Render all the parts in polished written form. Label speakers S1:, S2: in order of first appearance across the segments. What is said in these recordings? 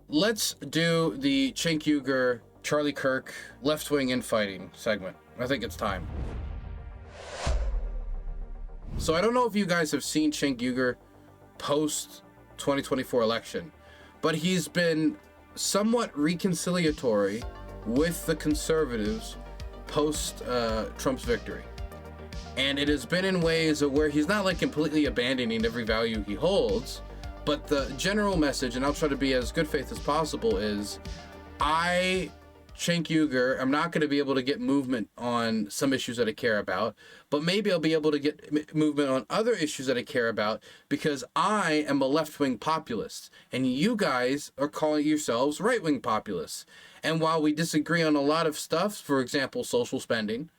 S1: let's do the Cenk Uygur, Charlie Kirk, left-wing infighting segment. I think it's time. So I don't know if you guys have seen Cenk Uygur post 2024 election, but he's been somewhat reconciliatory with the conservatives post Trump's victory. And it has been in ways where he's not like completely abandoning every value he holds, but the general message, and I'll try to be as good faith as possible, is Cenk Uygur, I'm not going to be able to get movement on some issues that I care about, but maybe I'll be able to get movement on other issues that I care about because I am a left-wing populist, and you guys are calling yourselves right-wing populists. And while we disagree on a lot of stuff, for example, social spending,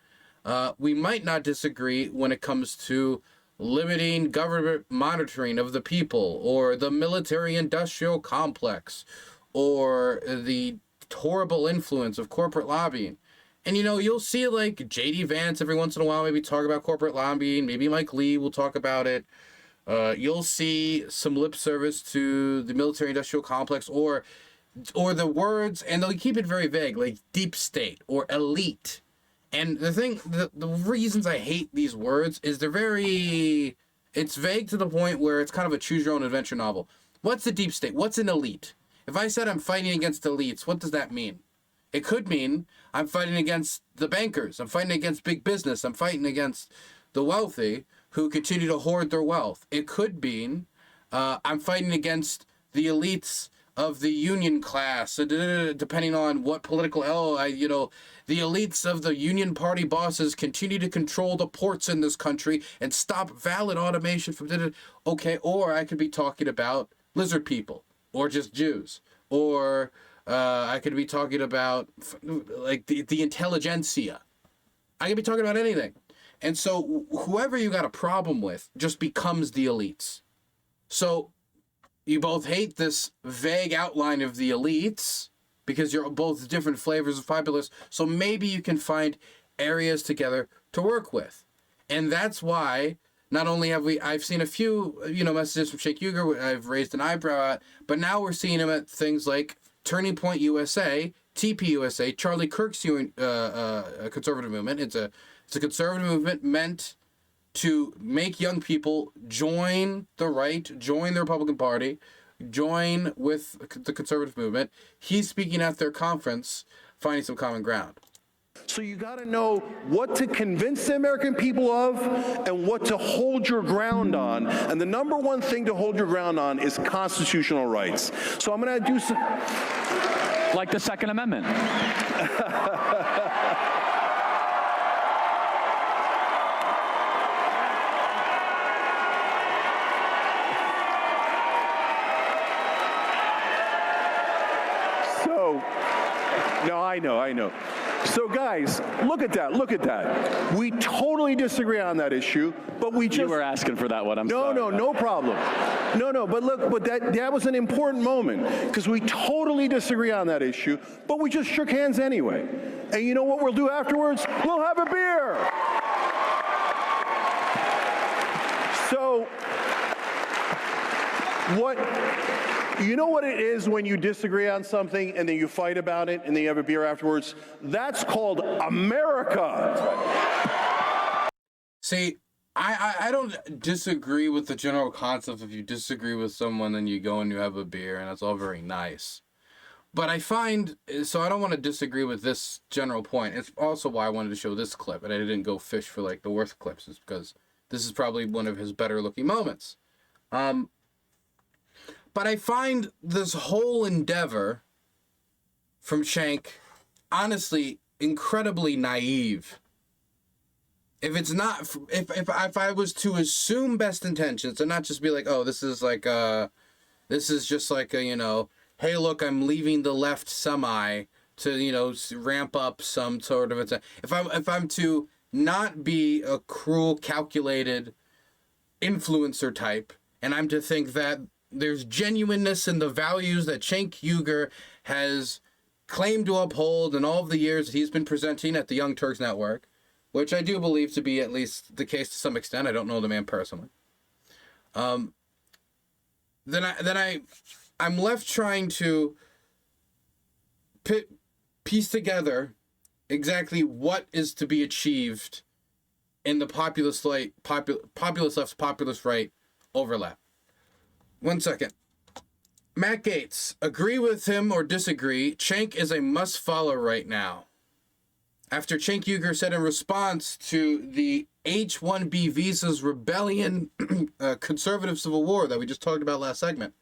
S1: we might not disagree when it comes to limiting government monitoring of the people, or the military-industrial complex, or the horrible influence of corporate lobbying. And, you know, you'll see, like, J.D. Vance every once in a while maybe talk about corporate lobbying. Maybe Mike Lee will talk about it. You'll see some lip service to the military-industrial complex, or the words, and they'll keep it very vague, like deep state or elite. And the reasons I hate these words is it's vague to the point where it's kind of a choose your own adventure novel. What's the deep state? What's an elite? If I said I'm fighting against elites, what does that mean? It could mean I'm fighting against the bankers. I'm fighting against big business. I'm fighting against the wealthy who continue to hoard their wealth. It could mean I'm fighting against the elites of the union class, depending on what political the elites of the union party bosses continue to control the ports in this country and stop valid automation from okay, or I could be talking about lizard people, or just Jews, or I could be talking about like the intelligentsia. I could be talking about anything. And so whoever you got a problem with just becomes the elites. So you both hate this vague outline of the elites because you're both different flavors of populists. So maybe you can find areas together to work with. And that's why not only I've seen a few, messages from Cenk Uygur I've raised an eyebrow at, but now we're seeing him at things like Turning Point USA, TPUSA, Charlie Kirk's conservative movement. It's a conservative movement meant to make young people join the right, join the Republican Party, join with the conservative movement. He's speaking at their conference, finding some common ground.
S2: So you got to know what to convince the American people of and what to hold your ground on. And the number one thing to hold your ground on is constitutional rights. So I'm going to do some...
S3: Like the Second Amendment.
S2: No, I know. So guys, look at that. We totally disagree on that issue, but we just...
S3: You were asking for that one, I'm sorry.
S2: No problem. No, but look, but that was an important moment, because we totally disagree on that issue, but we just shook hands anyway. And you know what we'll do afterwards? We'll have a beer! So, you know what it is when you disagree on something and then you fight about it and then you have a beer afterwards? That's called America.
S1: See, I don't disagree with the general concept. If you disagree with someone, then you go and you have a beer, and that's all very nice. But I don't want to disagree with this general point. It's also why I wanted to show this clip, and I didn't go fish for like the worst clips, is because this is probably one of his better looking moments. But I find this whole endeavor from Cenk, honestly, incredibly naive. If I was to assume best intentions and not just be like, oh, this is just like a, hey, look, I'm leaving the left semi to, ramp up some sort of if I'm to not be a cruel, calculated influencer type, and I'm to think that there's genuineness in the values that Cenk Uygur has claimed to uphold in all of the years that he's been presenting at the Young Turks Network, which I do believe to be at least the case to some extent. I don't know the man personally. Then I'm left trying to piece together exactly what is to be achieved in the populist left, populist right overlap. 1 second. Matt Gaetz, agree with him or disagree, Cenk is a must-follow right now. After Cenk Uygur said in response to the H-1B visas rebellion conservative civil war that we just talked about last segment,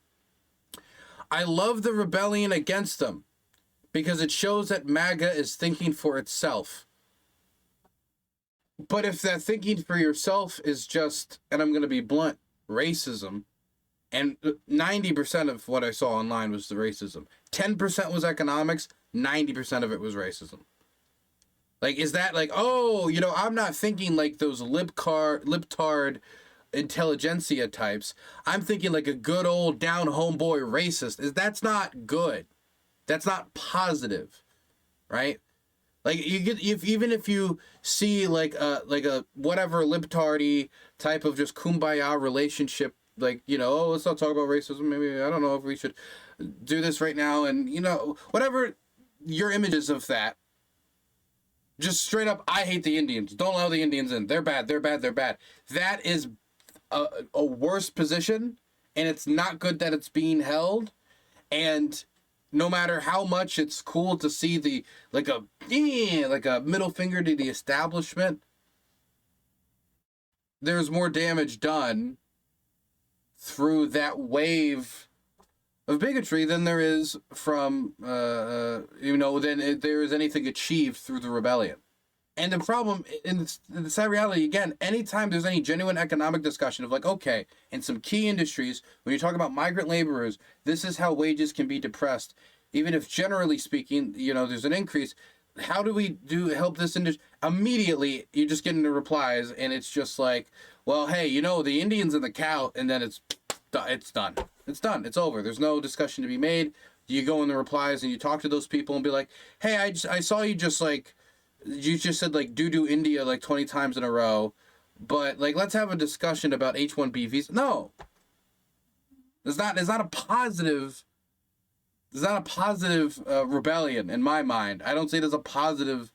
S1: I love the rebellion against them because it shows that MAGA is thinking for itself. But if that thinking for yourself is just, and I'm going to be blunt, racism, and 90% of what I saw online was the racism. 10% was economics, 90% of it was racism. Like, is that like, oh, you know, I'm not thinking like those libtard intelligentsia types. I'm thinking like a good old down homeboy racist. That's not good. That's not positive, right? Like you get even if you see like a whatever libtardy type of just kumbaya relationship, like, you know, oh, let's not talk about racism. Maybe I don't know if we should do this right now, and you know, whatever your images of that. Just straight up, I hate the Indians. Don't allow the Indians in. They're bad. They're bad. They're bad. That is a worse position, and it's not good that it's being held. And no matter how much it's cool to see the like a middle finger to the establishment, there's more damage done through that wave of bigotry than there is from than there is anything achieved through the rebellion. And the problem, in the sad reality, again, anytime there's any genuine economic discussion of like, okay, in some key industries, when you talk about migrant laborers, this is how wages can be depressed. Even if generally speaking, you know, there's an increase, how do we help this industry? Immediately, you just get into replies, and it's just like, well, hey, you know, the Indians and the cow, and then it's done. It's done. It's over. There's no discussion to be made. You go in the replies, and you talk to those people and be like, hey, I saw you just like, you just said like do India like 20 times in a row, but like let's have a discussion about H-1B visa. No, it's not a positive. It's not a positive rebellion in my mind. I don't see it as a positive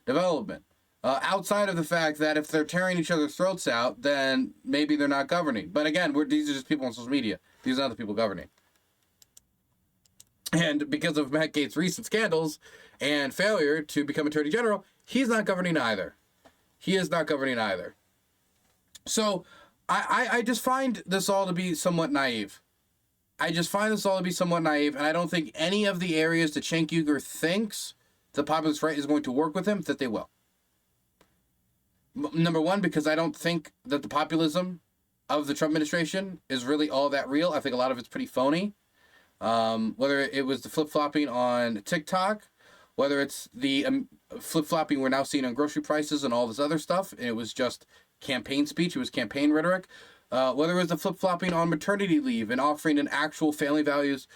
S1: development. Outside of the fact that if they're tearing each other's throats out, then maybe they're not governing. But again, these are just people on social media. These are not the people governing. And because of Matt Gaetz' recent scandals and failure to become Attorney General, he's not governing either. He is not governing either. So I just find this all to be somewhat naive. And I don't think any of the areas that Cenk Uygur thinks the populist right is going to work with him, that they will. Number one, because I don't think that the populism of the Trump administration is really all that real. I think a lot of it's pretty phony. Whether it was the flip-flopping on TikTok, whether it's the flip-flopping we're now seeing on grocery prices and all this other stuff, and it was just campaign speech, it was campaign rhetoric, whether it was the flip-flopping on maternity leave and offering an actual family values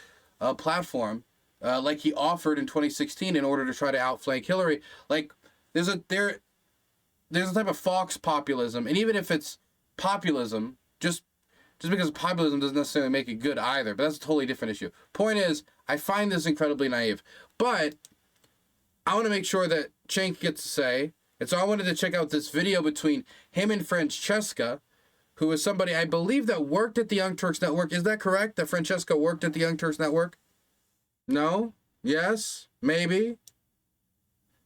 S1: platform, like he offered in 2016 in order to try to outflank Hillary. Like, there's a type of Fox populism, and even if it's populism, just because populism doesn't necessarily make it good either, but that's a totally different issue. Point is, I find this incredibly naive, but I want to make sure that Cenk gets to say, and so I wanted to check out this video between him and Francesca, who is somebody I believe that worked at the Young Turks Network. Is that correct, that Francesca worked at the Young Turks Network? No? Yes? Maybe?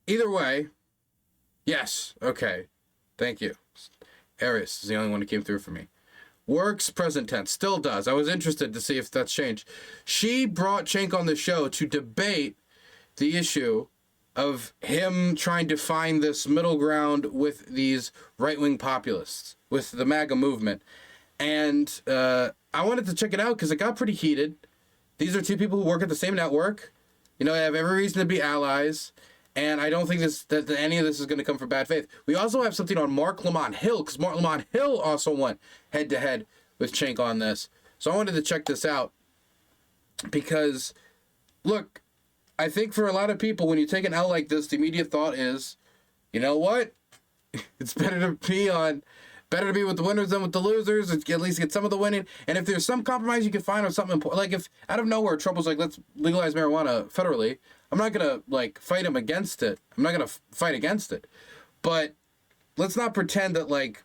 S1: Either way, yes. Okay. Thank you. Arius is the only one who came through for me. Works, present tense. Still does. I was interested to see if that's changed. She brought Cenk on the show to debate the issue of him trying to find this middle ground with these right-wing populists, with the MAGA movement. And I wanted to check it out because it got pretty heated. These are two people who work at the same network. You know, they have every reason to be allies. And I don't think that any of this is going to come from bad faith. We also have something on Mark Lamont Hill, because Mark Lamont Hill also went head-to-head with Cenk on this. So I wanted to check this out. Because, look, I think for a lot of people, when you take an L like this, the immediate thought is, you know what? It's better to be on better to be with the winners than with the losers. At least get some of the winning. And if there's some compromise you can find or something important, like if out of nowhere Trump was like, let's legalize marijuana federally, I'm not gonna like fight him against it. I'm not gonna fight against it. But let's not pretend that like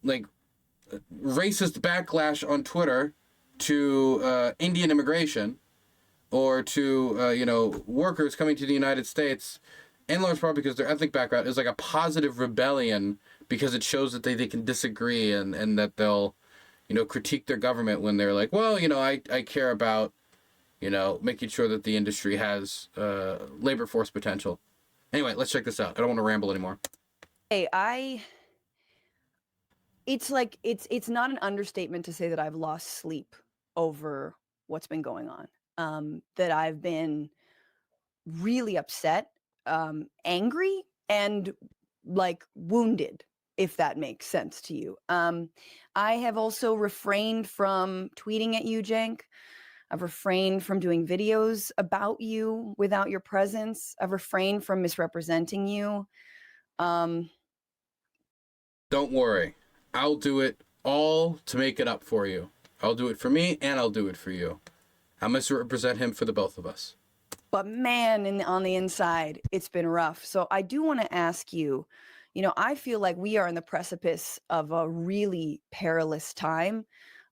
S1: racist backlash on Twitter to Indian immigration or to workers coming to the United States, in large part because their ethnic background, is like a positive rebellion because it shows that they can disagree and that they'll critique their government when they're like, well, I care about making sure that the industry has labor force potential. Anyway, let's check this out. I don't want to ramble anymore.
S4: Hey, it's like it's not an understatement to say that I've lost sleep over what's been going on. That I've been really upset, angry, and like wounded, if that makes sense to you. I have also refrained from tweeting at you, Cenk. I've refrained from doing videos about you without your presence. I've refrained from misrepresenting you.
S1: Don't worry. I'll do it all to make it up for you. I'll do it for me, and I'll do it for you. I'll misrepresent him for the both of us.
S4: But man, on the inside, it's been rough. So I do want to ask you, I feel like we are in the precipice of a really perilous time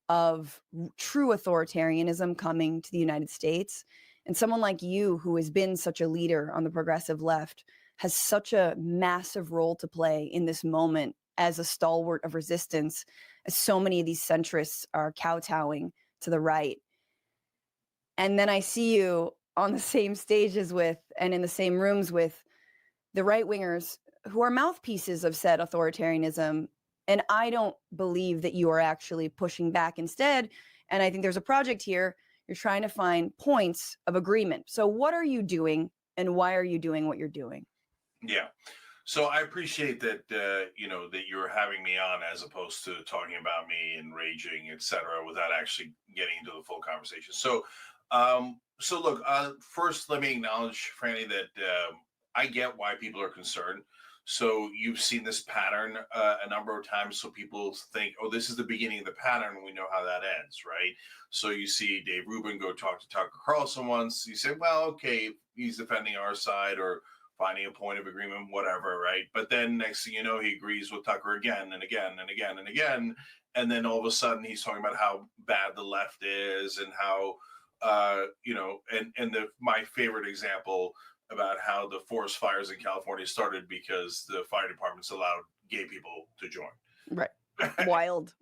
S4: of true authoritarianism coming to the United States. And someone like you, who has been such a leader on the progressive left, has such a massive role to play in this moment as a stalwart of resistance, as so many of these centrists are kowtowing to the right. And then I see you on the same stages with, and in the same rooms with, the right-wingers who are mouthpieces of said authoritarianism. And I don't believe that you are actually pushing back instead. And I think there's a project here. You're trying to find points of agreement. So what are you doing, and why are you doing what you're doing?
S5: Yeah. So I appreciate that, that you're having me on as opposed to talking about me and raging, et cetera, without actually getting into the full conversation. So, look, first, let me acknowledge, Franny, that I get why people are concerned. So you've seen this pattern a number of times. So people think, oh, this is the beginning of the pattern. We know how that ends, right? So you see Dave Rubin go talk to Tucker Carlson once. You say, well, okay, he's defending our side or finding a point of agreement, whatever, right? But then next thing you know, he agrees with Tucker again and again and again and again. And then all of a sudden he's talking about how bad the left is and how, my favorite example about how the forest fires in California started because the fire departments allowed gay people to join.
S4: Right. Wild.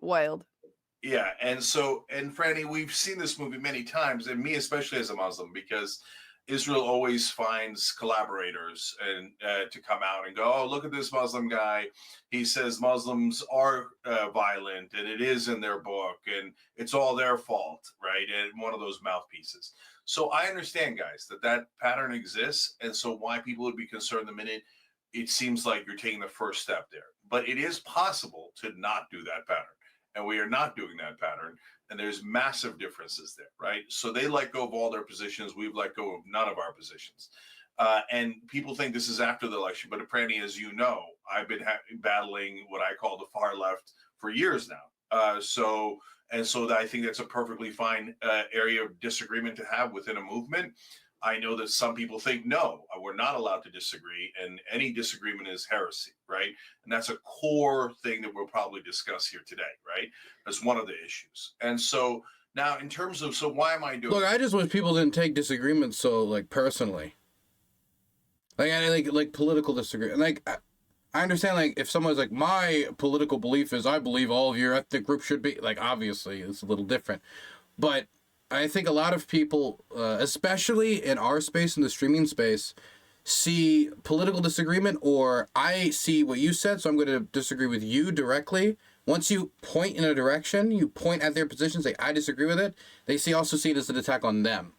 S5: Yeah. And Franny, we've seen this movie many times, and me especially as a Muslim, because Israel always finds collaborators and to come out and go, oh, look at this Muslim guy. He says Muslims are violent, and it is in their book, and it's all their fault, right? And one of those mouthpieces. So I understand, guys, that pattern exists, and so why people would be concerned the minute it seems like you're taking the first step there. But it is possible to not do that pattern, and we are not doing that pattern. And there's massive differences there, right? So they let go of all their positions. We've let go of none of our positions. And people think this is after the election. But Franny, as you know, I've been battling what I call the far left for years now. So I think that's a perfectly fine area of disagreement to have within a movement. I know that some people think, no, we're not allowed to disagree, and any disagreement is heresy, right? And that's a core thing that we'll probably discuss here today, right? That's one of the issues. And so now in terms of, so why am I doing
S1: Look, I just wish people didn't take disagreements so, like, personally. Like political disagreement. Like, I understand, like, if someone's like, my political belief is I believe all of your ethnic groups should be, like, obviously it's a little different. But I think a lot of people, especially in our space, in the streaming space, see political disagreement, or I see what you said, so I'm going to disagree with you directly. Once you point in a direction, you point at their position, say, I disagree with it, they also see it as an attack on them.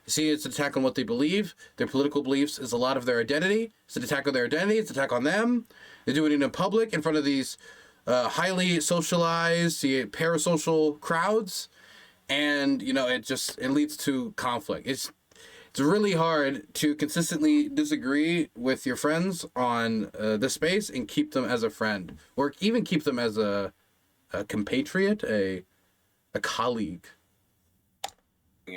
S1: They see it's an attack on what they believe. Their political beliefs is a lot of their identity. It's an attack on their identity. It's an attack on them. They do it in public, in front of these highly socialized, parasocial crowds. And, it leads to conflict. it's really hard to consistently disagree with your friends on this space and keep them as a friend, or even keep them as a compatriot, a colleague.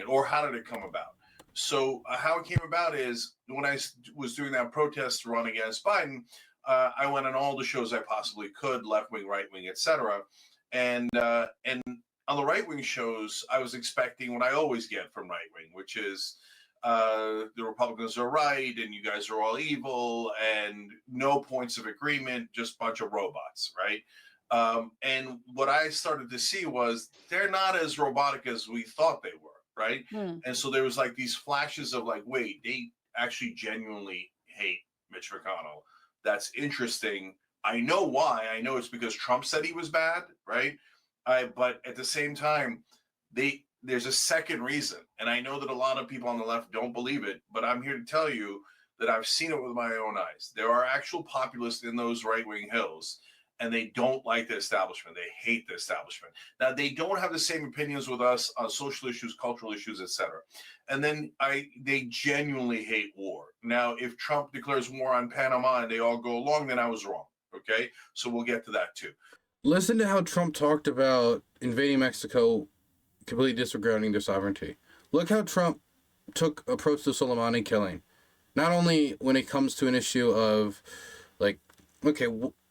S5: Or how did it come about? So how it came about is when I was doing that protest run against Biden, I went on all the shows I possibly could, left wing, right wing, etc. And on the right wing shows, I was expecting what I always get from right wing, which is the Republicans are right and you guys are all evil and no points of agreement, just a bunch of robots, right? And what I started to see was they're not as robotic as we thought they were, right? And so there was like these flashes of like, wait, they actually genuinely hate Mitch McConnell. That's interesting. I know why. I know it's because Trump said he was bad, right? But at the same time, there's a second reason. And I know that a lot of people on the left don't believe it, but I'm here to tell you that I've seen it with my own eyes. There are actual populists in those right-wing hills, and they don't like the establishment. They hate the establishment. Now, they don't have the same opinions with us on social issues, cultural issues, etc. And then they genuinely hate war. Now, if Trump declares war on Panama and they all go along, then I was wrong. Okay? So we'll get to that too.
S1: Listen to how Trump talked about invading Mexico, completely disregarding their sovereignty. Look how Trump approached the Soleimani killing. Not only when it comes to an issue of, like, okay,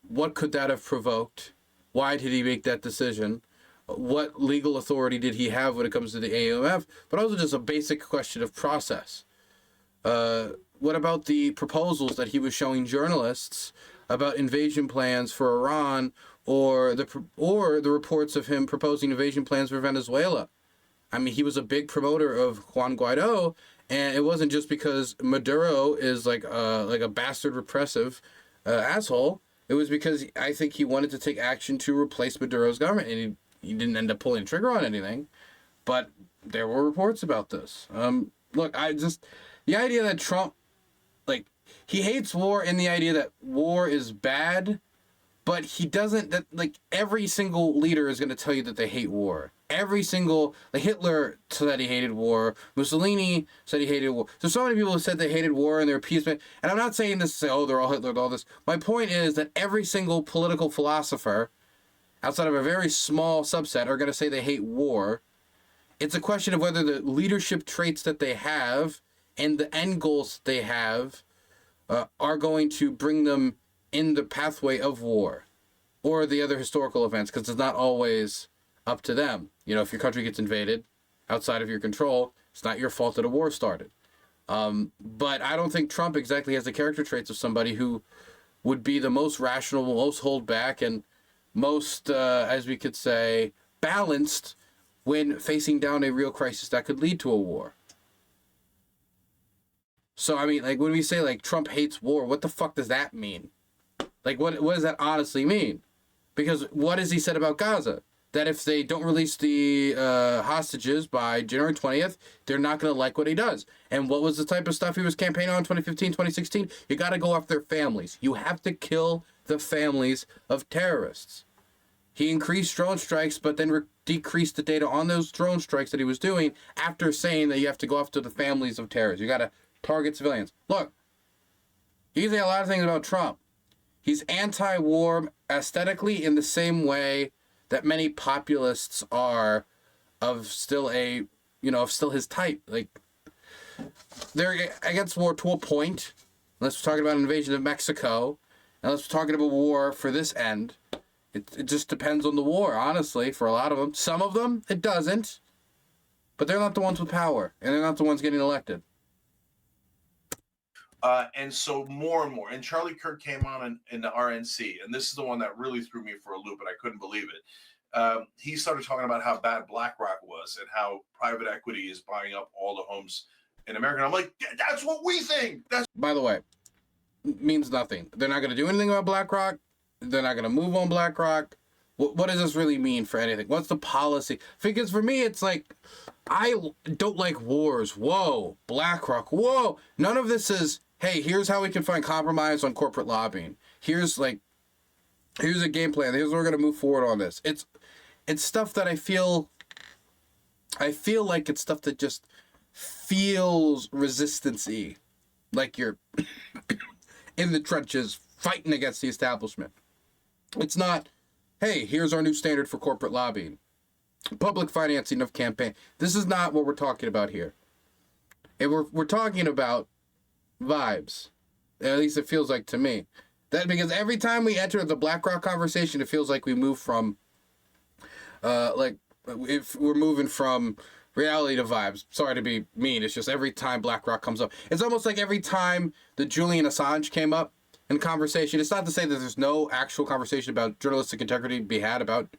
S1: what could that have provoked? Why did he make that decision? What legal authority did he have when it comes to the AUMF? But also just a basic question of process. What about the proposals that he was showing journalists about invasion plans for Iran, or the reports of him proposing invasion plans for Venezuela? I mean, he was a big promoter of Juan Guaido, and it wasn't just because Maduro is like a bastard repressive asshole. It was because I think he wanted to take action to replace Maduro's government, and he didn't end up pulling the trigger on anything. But there were reports about this. Look, the idea that Trump, like, he hates war, and the idea that war is bad, but he doesn't, that, like, every single leader is going to tell you that they hate war. Every single, like, Hitler said he hated war. Mussolini said he hated war. So many people have said they hated war and their appeasement. And I'm not saying this to say, oh, they're all Hitler and all this. My point is that every single political philosopher, outside of a very small subset, are going to say they hate war. It's a question of whether the leadership traits that they have and the end goals that they have are going to bring them in the pathway of war or the other historical events, because it's not always up to them. You know, if your country gets invaded outside of your control, it's not your fault that a war started. But I don't think Trump exactly has the character traits of somebody who would be the most rational, most hold back, and most, as we could say, balanced when facing down a real crisis that could lead to a war. So, I mean, like, when we say, like, Trump hates war, what the fuck does that mean? Like, what does that honestly mean? Because what has he said about Gaza? That if they don't release the hostages by January 20th, they're not going to like what he does. And what was the type of stuff he was campaigning on in 2015, 2016? You got to go after their families. You have to kill the families of terrorists. He increased drone strikes, but then decreased the data on those drone strikes that he was doing after saying that you have to go after the families of terrorists. You got to target civilians. Look, you can say a lot of things about Trump. He's anti-war aesthetically in the same way that many populists are of still his type. Like, they're against war to a point, unless we're talking about an invasion of Mexico, unless we're talking about war for this end. It just depends on the war, honestly, for a lot of them. Some of them, it doesn't. But they're not the ones with power, and they're not the ones getting elected.
S5: And so more and more, and Charlie Kirk came on in the RNC, and this is the one that really threw me for a loop, and I couldn't believe it. He started talking about how bad BlackRock was and how private equity is buying up all the homes in America. And I'm like, that's what we think.
S1: By the way, means nothing. They're not going to do anything about BlackRock. They're not going to move on BlackRock. What does this really mean for anything? What's the policy? Because for me, it's like, I don't like wars. Whoa, BlackRock. Whoa. None of this is, hey, here's how we can find compromise on corporate lobbying. Here's a game plan. Here's how we're going to move forward on this. It's stuff that I feel like it's stuff that just feels resistance-y, like you're in the trenches fighting against the establishment. It's not, hey, here's our new standard for corporate lobbying, public financing of campaign. This is not what we're talking about here. And we're talking about vibes. At least it feels like to me. That because every time we enter the BlackRock conversation, it feels like we move from, if we're moving from reality to vibes. Sorry to be mean. It's just every time BlackRock comes up, it's almost like every time the Julian Assange came up in conversation. It's not to say that there's no actual conversation about journalistic integrity to be had about,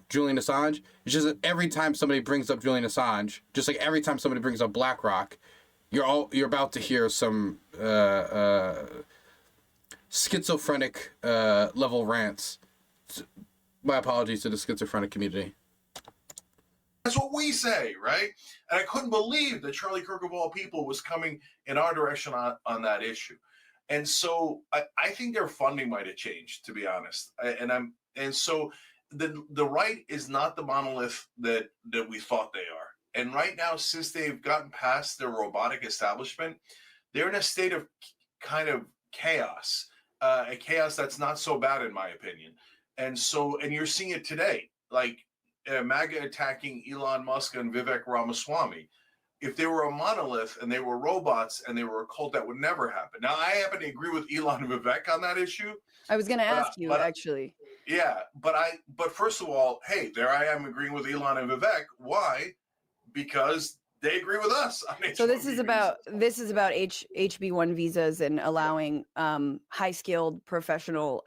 S1: Julian Assange. It's just that every time somebody brings up Julian Assange, just like every time somebody brings up BlackRock, you're about to hear some schizophrenic level rants. My apologies to the schizophrenic community.
S5: That's what we say, right? And I couldn't believe that Charlie Kirk of all people was coming in our direction on that issue. And so I think their funding might have changed, to be honest. And so the right is not the monolith that we thought they are. And right now, since they've gotten past their robotic establishment, they're in a state of kind of chaos, a chaos that's not so bad in my opinion. And you're seeing it today, like MAGA attacking Elon Musk and Vivek Ramaswamy. If they were a monolith and they were robots and they were a cult, that would never happen. Now, I happen to agree with Elon and Vivek on that issue.
S4: I was going to ask you, actually.
S5: Yeah, but first of all, hey, there I am agreeing with Elon and Vivek. Why? Because they agree with us.
S4: So this is about HB1 visas and allowing high-skilled professional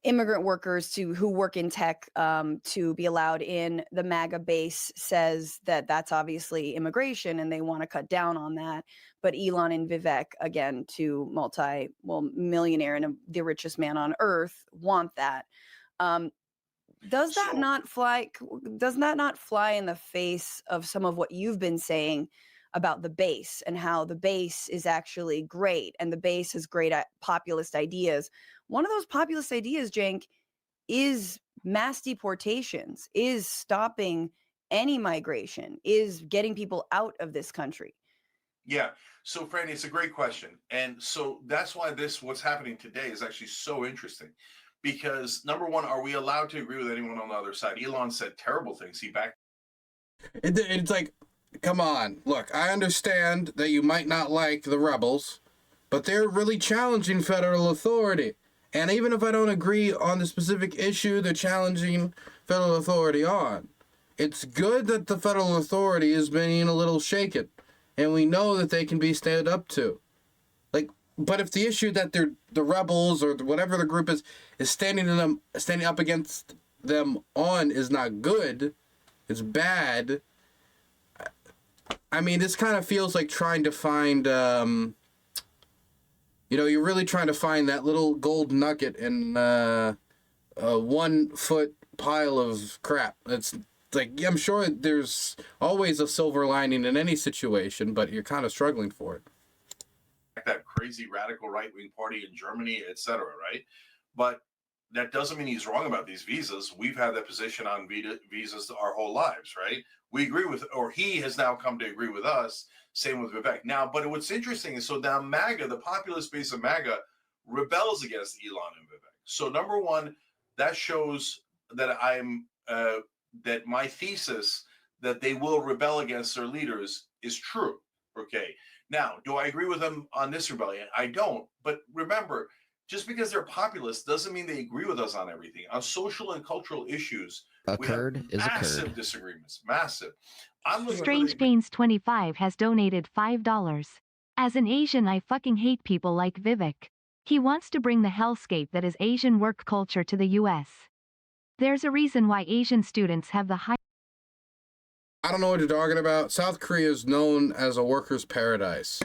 S4: immigrant workers who work in tech to be allowed in. The MAGA base says that that's obviously immigration and they want to cut down on that. But Elon and Vivek, again, millionaire and the richest man on earth, want that. Does that not fly in the face of some of what you've been saying about the base and how the base is actually great and the base is great at populist ideas? One of those populist ideas, Cenk, is mass deportations, is stopping any migration, is getting people out of this country.
S5: Yeah. So, Franny, it's a great question. And so that's why what's happening today is actually so interesting. Because, number one, are we allowed to agree with anyone on the other side? Elon said terrible things. He backed.
S1: It's like, come on. Look, I understand that you might not like the rebels, but they're really challenging federal authority. And even if I don't agree on the specific issue they're challenging federal authority on, it's good that the federal authority is being a little shaken. And we know that they can be stood up to. But if the issue that the rebels or whatever the group is standing up against them on is not good, it's bad. I mean, this kind of feels like trying to find, you're really trying to find that little gold nugget in a 1 foot pile of crap. It's like, I'm sure there's always a silver lining in any situation, but you're kind of struggling for it.
S5: That crazy radical right-wing party in Germany, etc., right? But that doesn't mean he's wrong about these visas. We've had that position on visas our whole lives, right? We agree with, or he has now come to agree with us. Same with Vivek. Now, but what's interesting is, so now MAGA, the populist base of MAGA, rebels against Elon and Vivek. So number one, that shows that that my thesis that they will rebel against their leaders is true. Okay. Now, do I agree with them on this rebellion? I don't. But remember, just because they're populist doesn't mean they agree with us on everything. On social and cultural issues, massive disagreements. Massive.
S6: Strange Pains 25 has donated $5. As an Asian, I fucking hate people like Vivek. He wants to bring the hellscape that is Asian work culture to the US. There's a reason why Asian students have the high.
S1: I don't know what you're talking about. South Korea is known as a worker's paradise.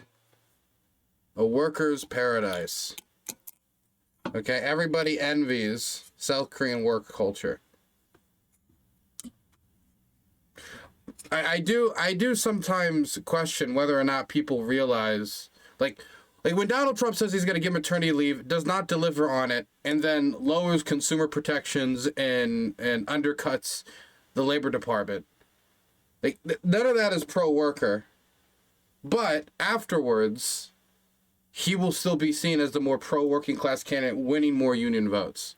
S1: A worker's paradise. Okay, everybody envies South Korean work culture. I do sometimes question whether or not people realize, like when Donald Trump says he's going to give maternity leave, does not deliver on it, and then lowers consumer protections and undercuts the Labor Department. Like, none of that is pro-worker. But afterwards, he will still be seen as the more pro-working class candidate, winning more union votes.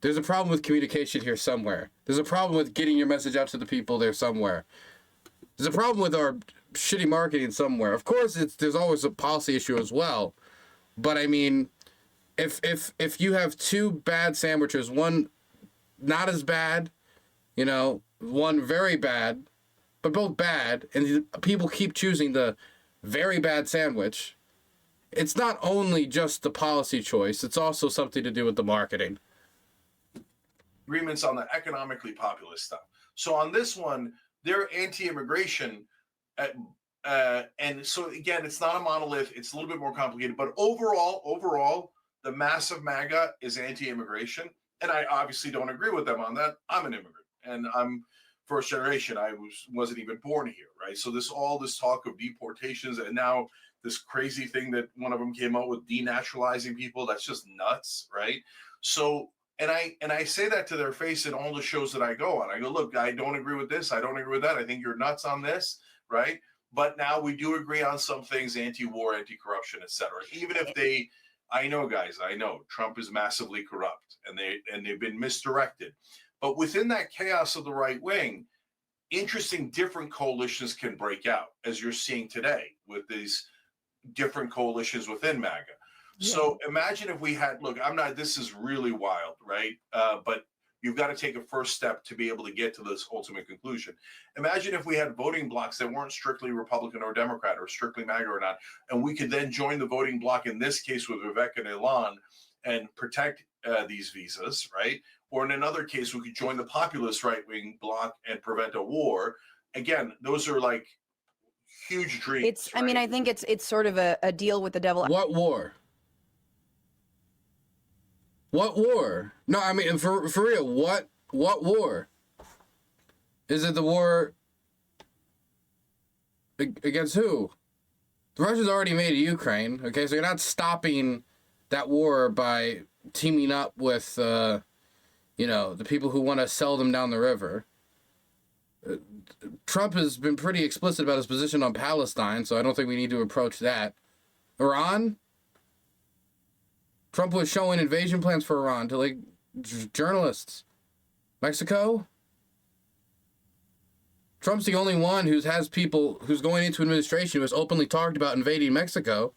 S1: There's a problem with communication here somewhere. There's a problem with getting your message out to the people there somewhere. There's a problem with our shitty marketing somewhere. Of course, there's always a policy issue as well. But I mean, if you have two bad sandwiches, one not as bad, you know, one very bad, but both bad, and people keep choosing the very bad sandwich, it's not only just the policy choice, it's also something to do with the marketing.
S5: Agreements on the economically populist stuff. So on this one, they're anti-immigration. And so again, it's not a monolith. It's a little bit more complicated, but overall, the massive MAGA is anti-immigration. And I obviously don't agree with them on that. I'm an immigrant and I'm first generation. I wasn't even born here, right? So all this talk of deportations and now this crazy thing that one of them came out with, denaturalizing people, that's just nuts, right? So, and I say that to their face in all the shows that I go on. I go, look, I don't agree with this. I don't agree with that. I think you're nuts on this, right? But now we do agree on some things, anti-war, anti-corruption, etc. Even if I know, guys, I know Trump is massively corrupt and they've been misdirected. But within that chaos of the right wing, interesting different coalitions can break out, as you're seeing today with these different coalitions within MAGA. Yeah. So imagine if we had, this is really wild, right? But you've got to take a first step to be able to get to this ultimate conclusion. Imagine if we had voting blocks that weren't strictly Republican or Democrat or strictly MAGA or not, and we could then join the voting block, in this case with Vivek and Ilan, and protect these visas, right? Or in another case, we could join the populist right-wing bloc and prevent a war. Again, those are like huge dreams.
S4: I mean, I think it's sort of a deal with the devil.
S1: What war? What war? No, I mean, for real, what war? Is it the war against who? The Russians already made Ukraine, okay? So you're not stopping that war by teaming up with, the people who want to sell them down the river. Trump has been pretty explicit about his position on Palestine, so I don't think we need to approach that. Iran? Trump was showing invasion plans for Iran to, journalists. Mexico? Trump's the only one who's going into administration who has openly talked about invading Mexico.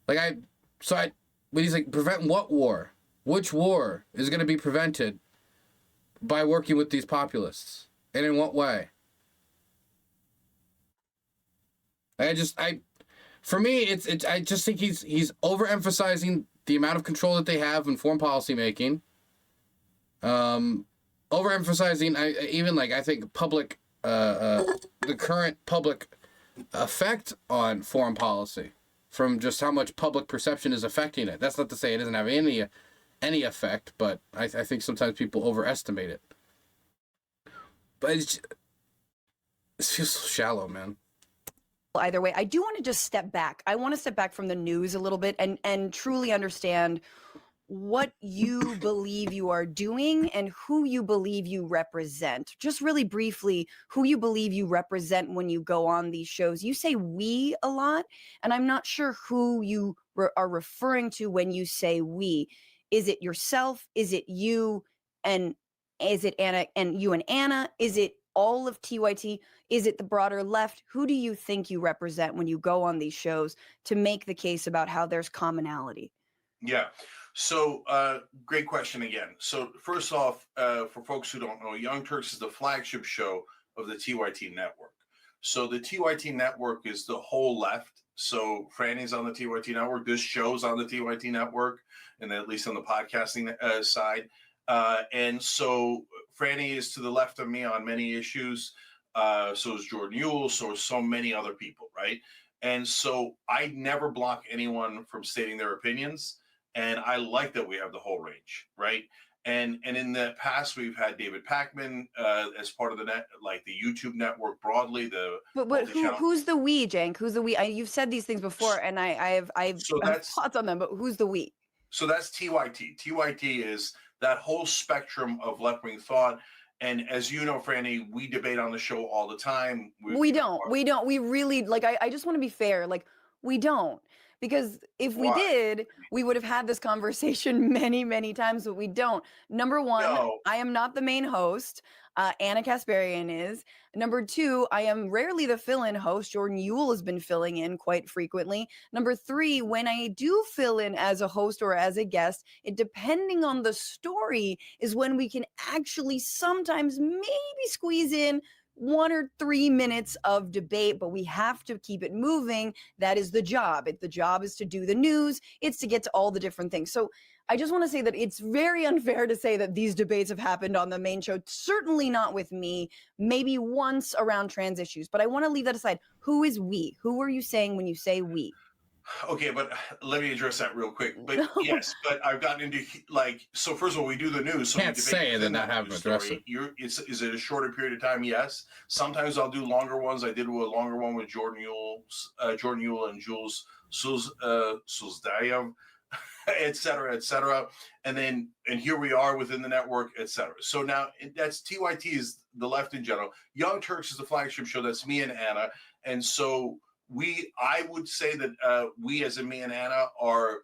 S1: But he's like, prevent what war? Which war is going to be prevented by working with these populists? And in what way? For me, I just think he's overemphasizing the amount of control that they have in foreign policy making. Overemphasizing, I think public, the current public effect on foreign policy, from just how much public perception is affecting it. That's not to say it doesn't have any effect, but I think sometimes people overestimate it. But it feels so shallow, man.
S4: Either way, I do want to just step back. I want to step back from the news a little bit and truly understand what you believe you are doing and who you believe you represent. Just really briefly, who you believe you represent when you go on these shows. You say we a lot, and I'm not sure who you are referring to when you say we. Is it yourself? Is it you? And is it Anna and you and Anna? Is it all of TYT? Is it the broader left? Who do you think you represent when you go on these shows to make the case about how there's commonality?
S5: Yeah. So great question again. So first off, for folks who don't know, Young Turks is the flagship show of the TYT network. So the TYT network is the whole left. So Franny's on the TYT network. This show's on the TYT network, and at least on the podcasting side. And so Franny is to the left of me on many issues. So is Jordan Ewell. So is so many other people, right? And so I never block anyone from stating their opinions. And I like that we have the whole range, right? And in the past, we've had David Pakman as part of the the YouTube network broadly.
S4: But who's the we, Cenk? Who's the we? You've said these things before, and I have thoughts on them. But who's the we?
S5: So that's TYT. TYT is that whole spectrum of left-wing thought. And as you know, Franny, we debate on the show all the time.
S4: We don't. We really, like, I just want to be fair. Like, we don't. Because if we did, we would have had this conversation many, many times, but we don't. Number one, I am not the main host. Anna Kasparian is. Number two, I am rarely the fill-in host. Jordan Ewell has been filling in quite frequently. Number three, when I do fill in as a host or as a guest, it depending on the story is when we can actually sometimes maybe squeeze in 1 or 3 minutes of debate, but we have to keep it moving. That is the job. The job is to do the news. It's to get to all the different things. So I just want to say that it's very unfair to say that these debates have happened on the main show. Certainly not with me, maybe once around trans issues, but I want to leave that aside. Who is we? Who are you saying when you say we?
S5: Okay, but let me address that real quick. But yes, but I've gotten into so first of all, we do the news. So
S1: can't say and then not have to address it.
S5: Is it a shorter period of time? Yes. Sometimes I'll do longer ones. I did a longer one with Jordan Ewell and Jules Sulzdayev, et cetera, and here we are within the network, et cetera. So now that's TYT is the left in general. Young Turks is the flagship show. That's me and Anna, and so. I would say that we, as in me and Anna, are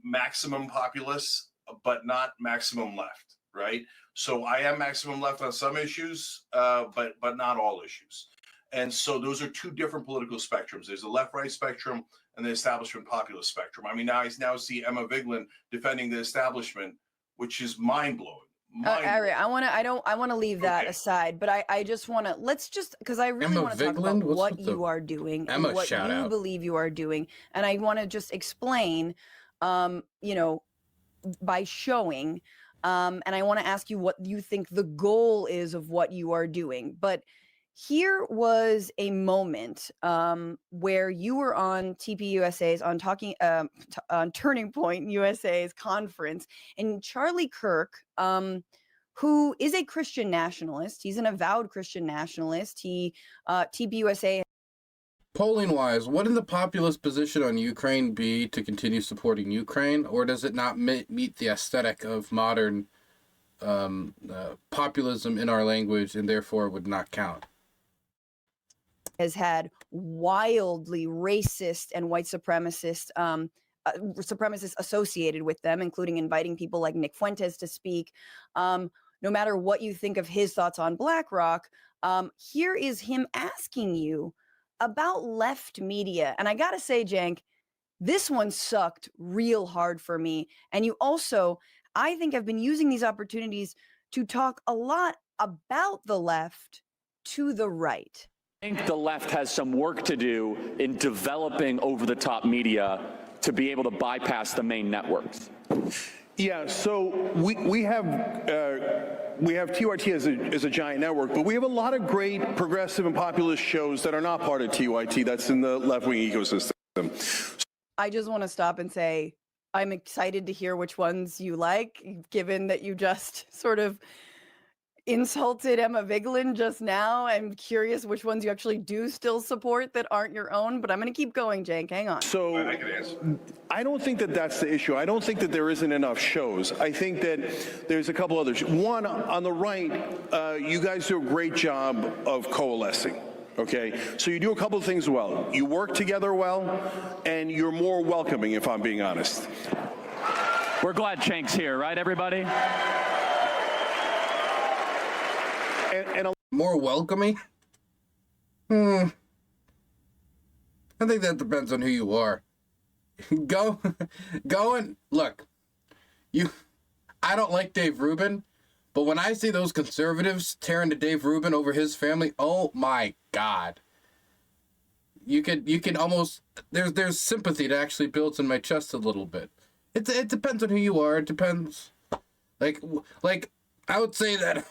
S5: maximum populists, but not maximum left, right? So I am maximum left on some issues, but not all issues. And so those are two different political spectrums. There's the left-right spectrum and the establishment populist spectrum. I mean, I now see Emma Vigeland defending the establishment, which is mind-blowing.
S4: Ari, I want to leave that aside, but I just want to, because I really want to talk about what you are doing and what you believe you are doing. And I want to just explain, by showing, and I want to ask you what you think the goal is of what you are doing. But here was a moment where you were on TPUSA's on Turning Point USA's conference, and Charlie Kirk, who is a Christian nationalist, he's an avowed Christian nationalist. He TPUSA.
S1: Polling wise, wouldn't the populist position on Ukraine be to continue supporting Ukraine, or does it not meet the aesthetic of modern populism in our language, and therefore would not count?
S4: Has had wildly racist and white supremacists associated with them, including inviting people like Nick Fuentes to speak. No matter what you think of his thoughts on BlackRock, here is him asking you about left media. And I gotta say, Cenk, this one sucked real hard for me. And you also, I think, have been using these opportunities to talk a lot about the left to the right.
S3: I think the left has some work to do in developing over-the-top media to be able to bypass the main networks.
S2: Yeah, so we have TYT as a giant network, but we have a lot of great progressive and populist shows that are not part of TYT. That's in the left-wing ecosystem.
S4: I just want to stop and say I'm excited to hear which ones you like, given that you just sort of insulted Emma Vigeland just now. I'm curious which ones you actually do still support that aren't your own, but I'm going to keep going, Cenk. Hang on.
S2: So I don't think that that's the issue. I don't think that there isn't enough shows. I think that there's a couple others. One, on the right, you guys do a great job of coalescing. Okay, so you do a couple of things well. You work together well, and you're more welcoming, if I'm being honest.
S3: We're glad Cenk's here, right, everybody?
S2: And
S1: more welcoming? I think that depends on who you are. Go and look. I don't like Dave Rubin, but when I see those conservatives tearing to Dave Rubin over his family, oh my God. You can almost there's sympathy that actually builds in my chest a little bit. It depends on who you are. It depends. Like I would say that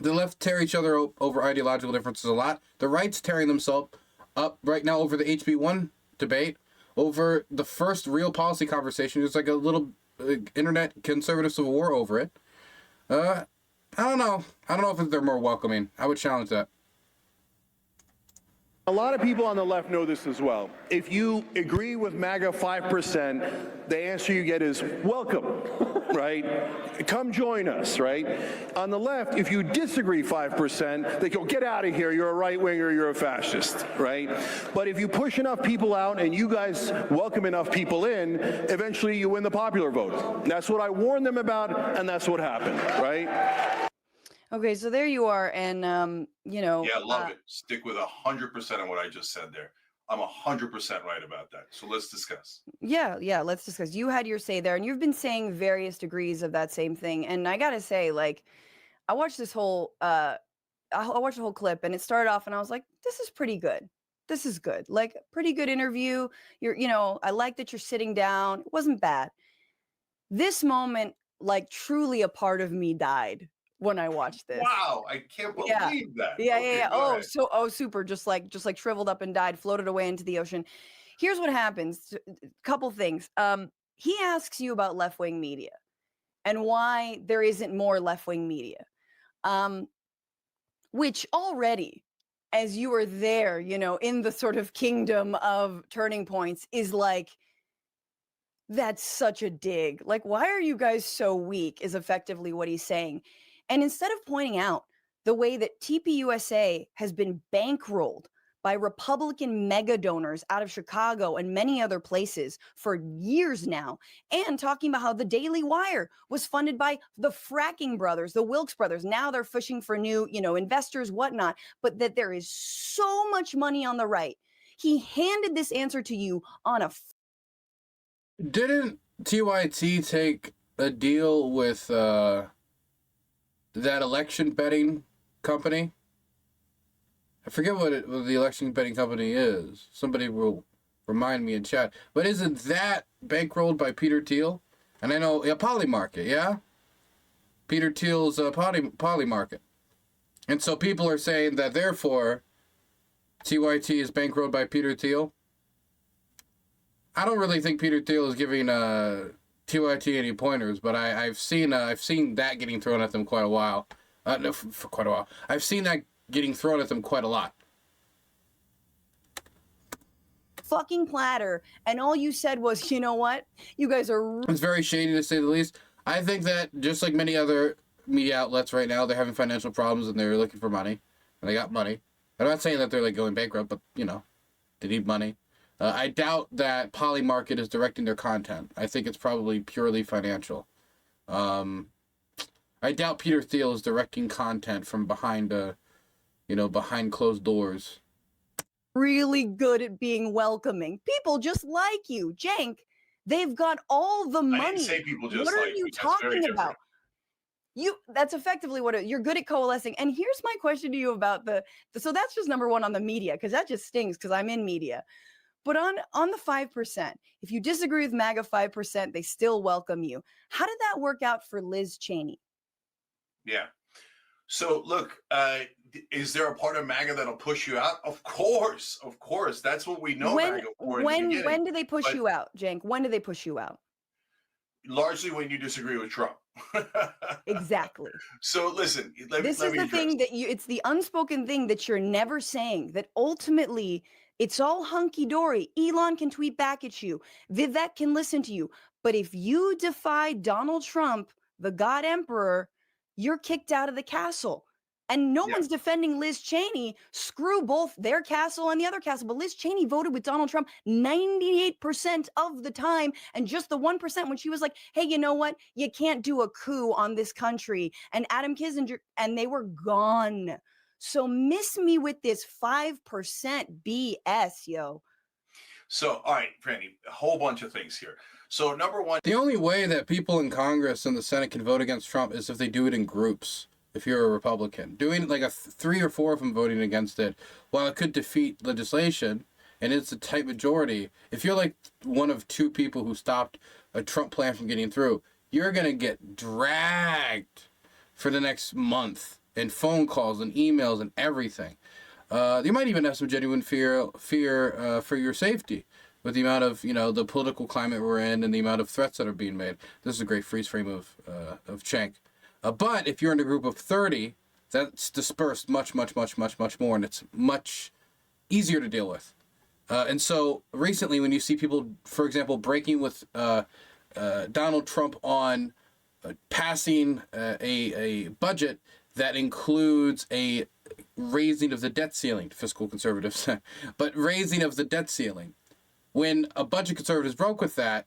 S1: the left tear each other over ideological differences a lot. The right's tearing themselves up right now over the HB1 debate, over the first real policy conversation. There's like a little internet conservative civil war over it. I don't know. I don't know if they're more welcoming. I would challenge that.
S2: a lot of people on the left know this as well. If you agree with MAGA 5%, the answer you get is welcome. right? Come join us, right? On the left, if you disagree 5%, they go, get out of here, you're a right-winger, you're a fascist, right? But if you push enough people out and you guys welcome enough people in, eventually you win the popular vote. That's what I warned them about, and that's what happened, right?
S4: Okay, so there you are, and you know.
S5: Yeah, love it. Stick with 100% of what I just said there. I'm 100% right about that. So let's discuss.
S4: Yeah, let's discuss. You had your say there, and you've been saying various degrees of that same thing. And I gotta say, like, I watched this whole I watched the whole clip, and it started off, and I was like, this is pretty good. This is good. Like, pretty good interview. You know, I like that you're sitting down. It wasn't bad. This moment, like, truly a part of me died when I watched this.
S5: Wow, I can't believe that.
S4: Yeah.
S5: Okay,
S4: Oh, super. Just like shriveled up and died, floated away into the ocean. Here's what happens. Couple things. He asks you about left-wing media and why there isn't more left-wing media. Which already, as you are there, you know, in the sort of kingdom of turning points, is like, that's such a dig. Like, why are you guys so weak is effectively what he's saying. And instead of pointing out the way that TPUSA has been bankrolled by Republican mega donors out of Chicago and many other places for years now, and talking about how the Daily Wire was funded by the fracking brothers, the Wilkes brothers. Now they're fishing for new, you know, investors, whatnot, but that there is so much money on the right. He handed this answer to you on a...
S1: Didn't TYT take a deal with that election betting company? I forget what the election betting company is. Somebody will remind me in chat. But isn't that bankrolled by Peter Thiel? And I know, Polymarket, yeah? Peter Thiel's Polymarket. And so people are saying that, therefore, TYT is bankrolled by Peter Thiel. I don't really think Peter Thiel is giving TYT any pointers, but I've seen that getting thrown at them quite a while. No, for quite a while. I've seen that getting thrown at them quite a lot.
S4: Fucking platter, and all you said was, you know what? You guys are...
S1: It's very shady, to say the least. I think that, just like many other media outlets right now, they're having financial problems and they're looking for money. And they got money. I'm not saying that they're like going bankrupt, but, you know, they need money. I doubt that Polymarket is directing their content. I think it's probably purely financial. I doubt Peter Thiel is directing content from behind, behind closed doors.
S4: Really good at being welcoming. People just like you. Cenk, they've got all the money.
S5: I didn't say people just
S4: what
S5: like
S4: are you
S5: me. That's very
S4: talking about? That's effectively what you're good at coalescing. And here's my question to you about so that's just number one on the media, because that just stings because I'm in media. But on the 5%, if you disagree with MAGA 5%, they still welcome you. How did that work out for Liz Cheney?
S5: Yeah. So look, is there a part of MAGA that'll push you out? Of course. That's what we know MAGA for.
S4: When do they push you out, Cenk? When do they push you out?
S5: Largely when you disagree with Trump.
S4: Exactly.
S5: So listen,
S4: this is the thing that it's the unspoken thing that you're never saying, that ultimately it's all hunky-dory. Elon can tweet back at you. Vivek can listen to you. But if you defy Donald Trump, the God Emperor, you're kicked out of the castle. And no one's defending Liz Cheney. Screw both their castle and the other castle. But Liz Cheney voted with Donald Trump 98% of the time. And just the 1% when she was like, hey, you know what? You can't do a coup on this country. And Adam Kinzinger, and they were gone. So miss me with this 5% BS, yo.
S5: So, all right, Franny, a whole bunch of things here. So, number one,
S1: the only way that people in Congress and the Senate can vote against Trump is if they do it in groups. If you're a Republican, doing like 3 or 4 of them voting against it, while it could defeat legislation, and it's a tight majority, if you're like one of 2 people who stopped a Trump plan from getting through, you're going to get dragged for the next month in phone calls and emails and everything. You might even have some genuine fear for your safety with the amount of, the political climate we're in and the amount of threats that are being made. This is a great freeze frame of Cenk. But if you're in a group of 30, that's dispersed much, much, much, much, much more, and it's much easier to deal with. And so recently when you see people, for example, breaking with Donald Trump on passing a budget that includes a raising of the debt ceiling, fiscal conservatives, but raising of the debt ceiling. When a bunch of conservatives broke with that,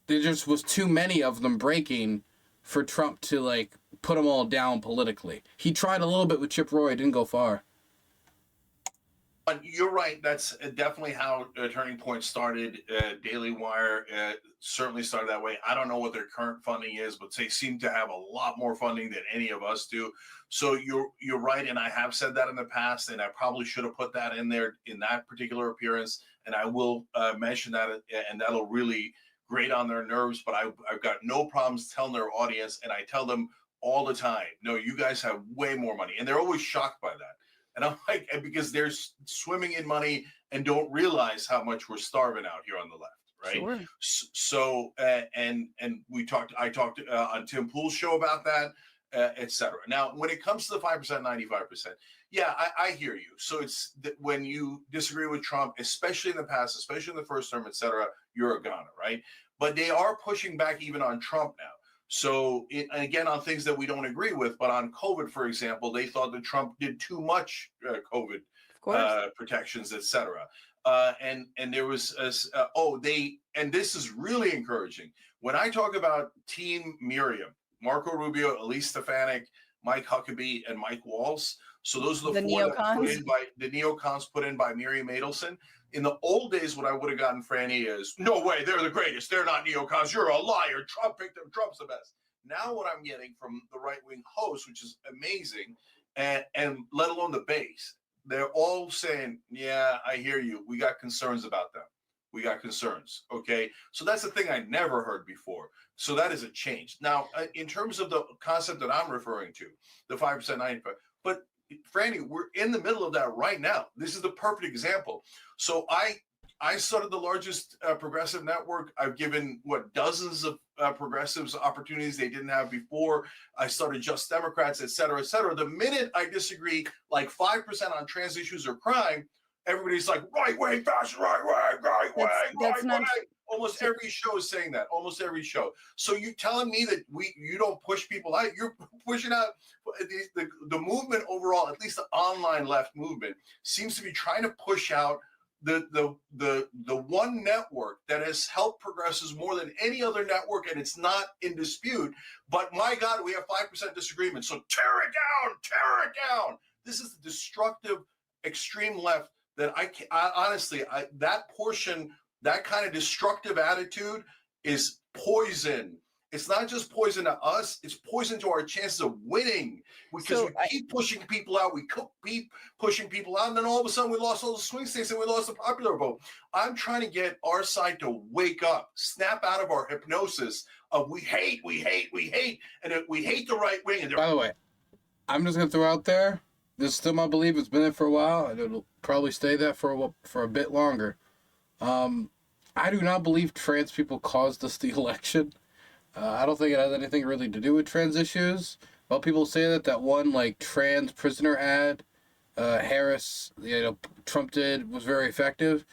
S1: there just was too many of them breaking for Trump to like put them all down politically. He tried a little bit with Chip Roy, didn't go far.
S5: You're right. That's definitely how Turning Point started. Daily Wire certainly started that way. I don't know what their current funding is, but they seem to have a lot more funding than any of us do. So you're right, and I have said that in the past, and I probably should have put that in there in that particular appearance, and I will mention that, and that'll really grate on their nerves. But I've got no problems telling their audience, and I tell them all the time, no, you guys have way more money, and they're always shocked by that. And I'm like, because they're swimming in money and don't realize how much we're starving out here on the left, right?
S4: Sure.
S5: So, and I talked on Tim Pool's show about that, et cetera. Now, when it comes to the 5%, 95%, yeah, I hear you. So it's when you disagree with Trump, especially in the past, especially in the first term, et cetera, you're a goner, right? But they are pushing back even on Trump now. So, again, on things that we don't agree with, but on COVID, for example, they thought that Trump did too much COVID protections, et cetera. And there was, and this is really encouraging. When I talk about Team Miriam, Marco Rubio, Elise Stefanik, Mike Huckabee, and Mike Walz. So those are the four that put in by the neocons put in by Miriam Adelson. In the old days, what I would have gotten, Franny, is, no way, they're the greatest. They're not neocons. You're a liar. Trump picked them. Trump's the best. Now what I'm getting from the right-wing host, which is amazing, and let alone the base, they're all saying, yeah, I hear you. We got concerns about them. We got concerns, okay? So that's the thing I never heard before. So that is a change. Now, in terms of the concept that I'm referring to, the 5%, 95%, but Franny, we're in the middle of that right now. This is the perfect example. So I started the largest progressive network. I've given, dozens of progressives opportunities they didn't have before. I started Just Democrats, et cetera, et cetera. The minute I disagree, like 5% on trans issues or crime, everybody's like, right wing, fascist, right wing. Almost every show is saying that. Almost every show. So you telling me that you don't push people out? You're pushing out the movement overall. At least the online left movement seems to be trying to push out the one network that has helped progressives more than any other network, and it's not in dispute. But my God, we have 5% disagreement. So tear it down. This is the destructive extreme left that I honestly, that portion, that kind of destructive attitude is poison. It's not just poison to us, it's poison to our chances of winning, because we keep pushing people out, and then all of a sudden we lost all the swing states and we lost the popular vote. I'm trying to get our side to wake up, snap out of our hypnosis of we hate, and we hate the right wing.
S1: By the way, I'm just going to throw out there, this is still my belief, it's been there for a while, and it'll probably stay that for a bit longer. I do not believe trans people caused us the election. I don't think it has anything really to do with trans issues. Well, people say that one like trans prisoner ad, Harris, Trump did was very effective.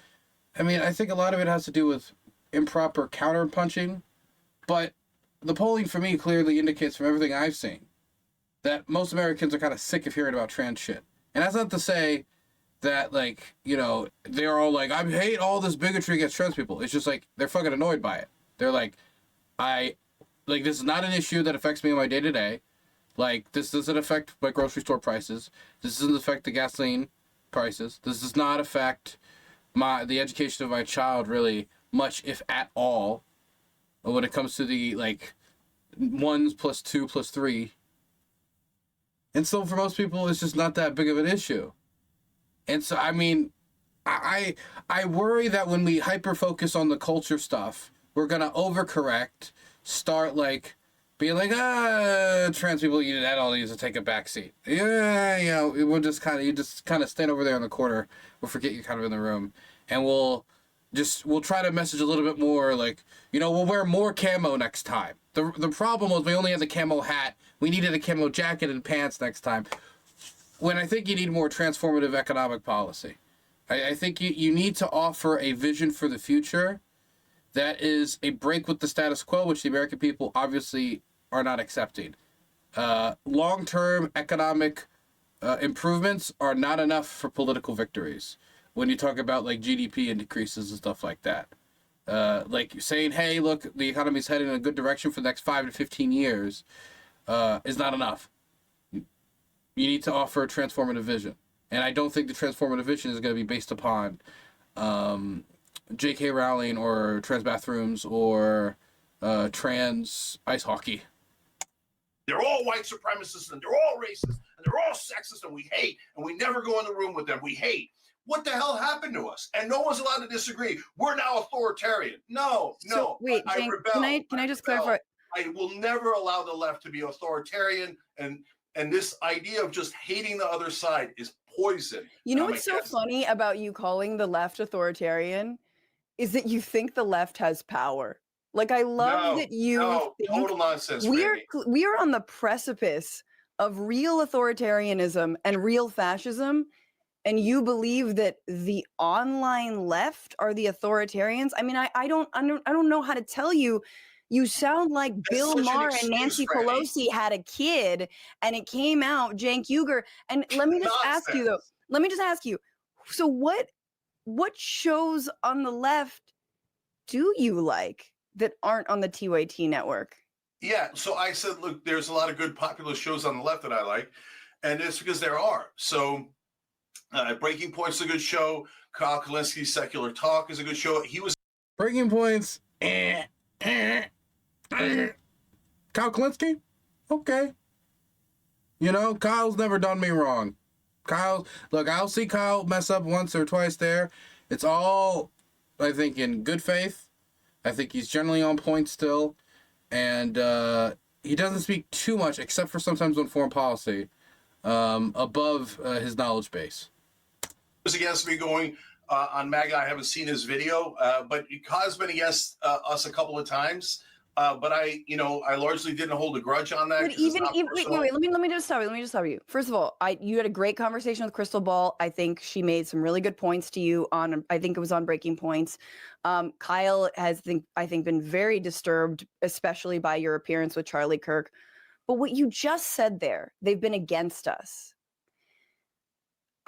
S1: I mean, I think a lot of it has to do with improper counterpunching, but the polling for me clearly indicates from everything I've seen that most Americans are kind of sick of hearing about trans shit. And that's not to say that, like, they're all like, I hate all this bigotry against trans people. It's just like, they're fucking annoyed by it. They're like, this is not an issue that affects me in my day-to-day. Like, this doesn't affect my grocery store prices. This doesn't affect the gasoline prices. This does not affect the education of my child really much, if at all, when it comes to the, 1 + 2 + 3. And so for most people, it's just not that big of an issue. And so, I mean, I worry that when we hyper-focus on the culture stuff, we're going to overcorrect, start, being like, trans people, that all needs to take a back seat. Yeah, we'll just you just kind of stand over there in the corner. We'll forget you're kind of in the room. And we'll try to message a little bit more, we'll wear more camo next time. The problem was we only had the camo hat. We needed a camo jacket and pants next time. When I think you need more transformative economic policy. I think you need to offer a vision for the future that is a break with the status quo, which the American people obviously are not accepting. Long-term economic improvements are not enough for political victories. When you talk about like GDP and decreases and stuff like that, like saying, "Hey, look, the economy's heading in a good direction for the next 5 to 15 years," is not enough. You need to offer a transformative vision, and I don't think the transformative vision is going to be based upon J.K. Rowling or trans bathrooms or trans ice hockey.
S5: They're all white supremacists and they're all racist and they're all sexist and we hate and we never go in the room with them. We hate. What the hell happened to us? And no one's allowed to disagree. We're now authoritarian. No.
S4: So, wait,
S5: I
S4: Cenk,
S5: rebel.
S4: can I just clarify?
S5: I will never allow the left to be authoritarian, and this idea of just hating the other side is poison.
S4: You know what's so funny about you calling the left authoritarian is that you think the left has power. Like, I love that you think
S5: total nonsense.
S4: we are on the precipice of real authoritarianism and real fascism, and you believe that the online left are the authoritarians. I mean, I don't know how to tell you. You sound like Bill Maher and Nancy Pelosi had a kid, and it came out Cenk Uygur. And let me just ask you though. Let me just ask you. So what shows on the left do you like that aren't on the TYT network?
S5: Yeah, so I said, look, there's a lot of good populist shows on the left that I like, and it's because there are. So Breaking Point's a good show. Kyle Kalinski's Secular Talk is a good show. He was
S1: Breaking Point's Kyle Kalinski? Okay. You know, Kyle's never done me wrong. Look, I'll see Kyle mess up once or twice there. It's all, I think, in good faith. I think he's generally on point still. And he doesn't speak too much, except for sometimes on foreign policy, above his knowledge base.
S5: Was against me going on MAGA. I haven't seen his video, but Kyle's been against us a couple of times. But I largely didn't hold a grudge on that.
S4: But wait, let me just stop you. First of all, you had a great conversation with Crystal Ball. I think she made some really good points to you on, I think it was on Breaking Points. Kyle has, I think, been very disturbed, especially by your appearance with Charlie Kirk. But what you just said there, they've been against us.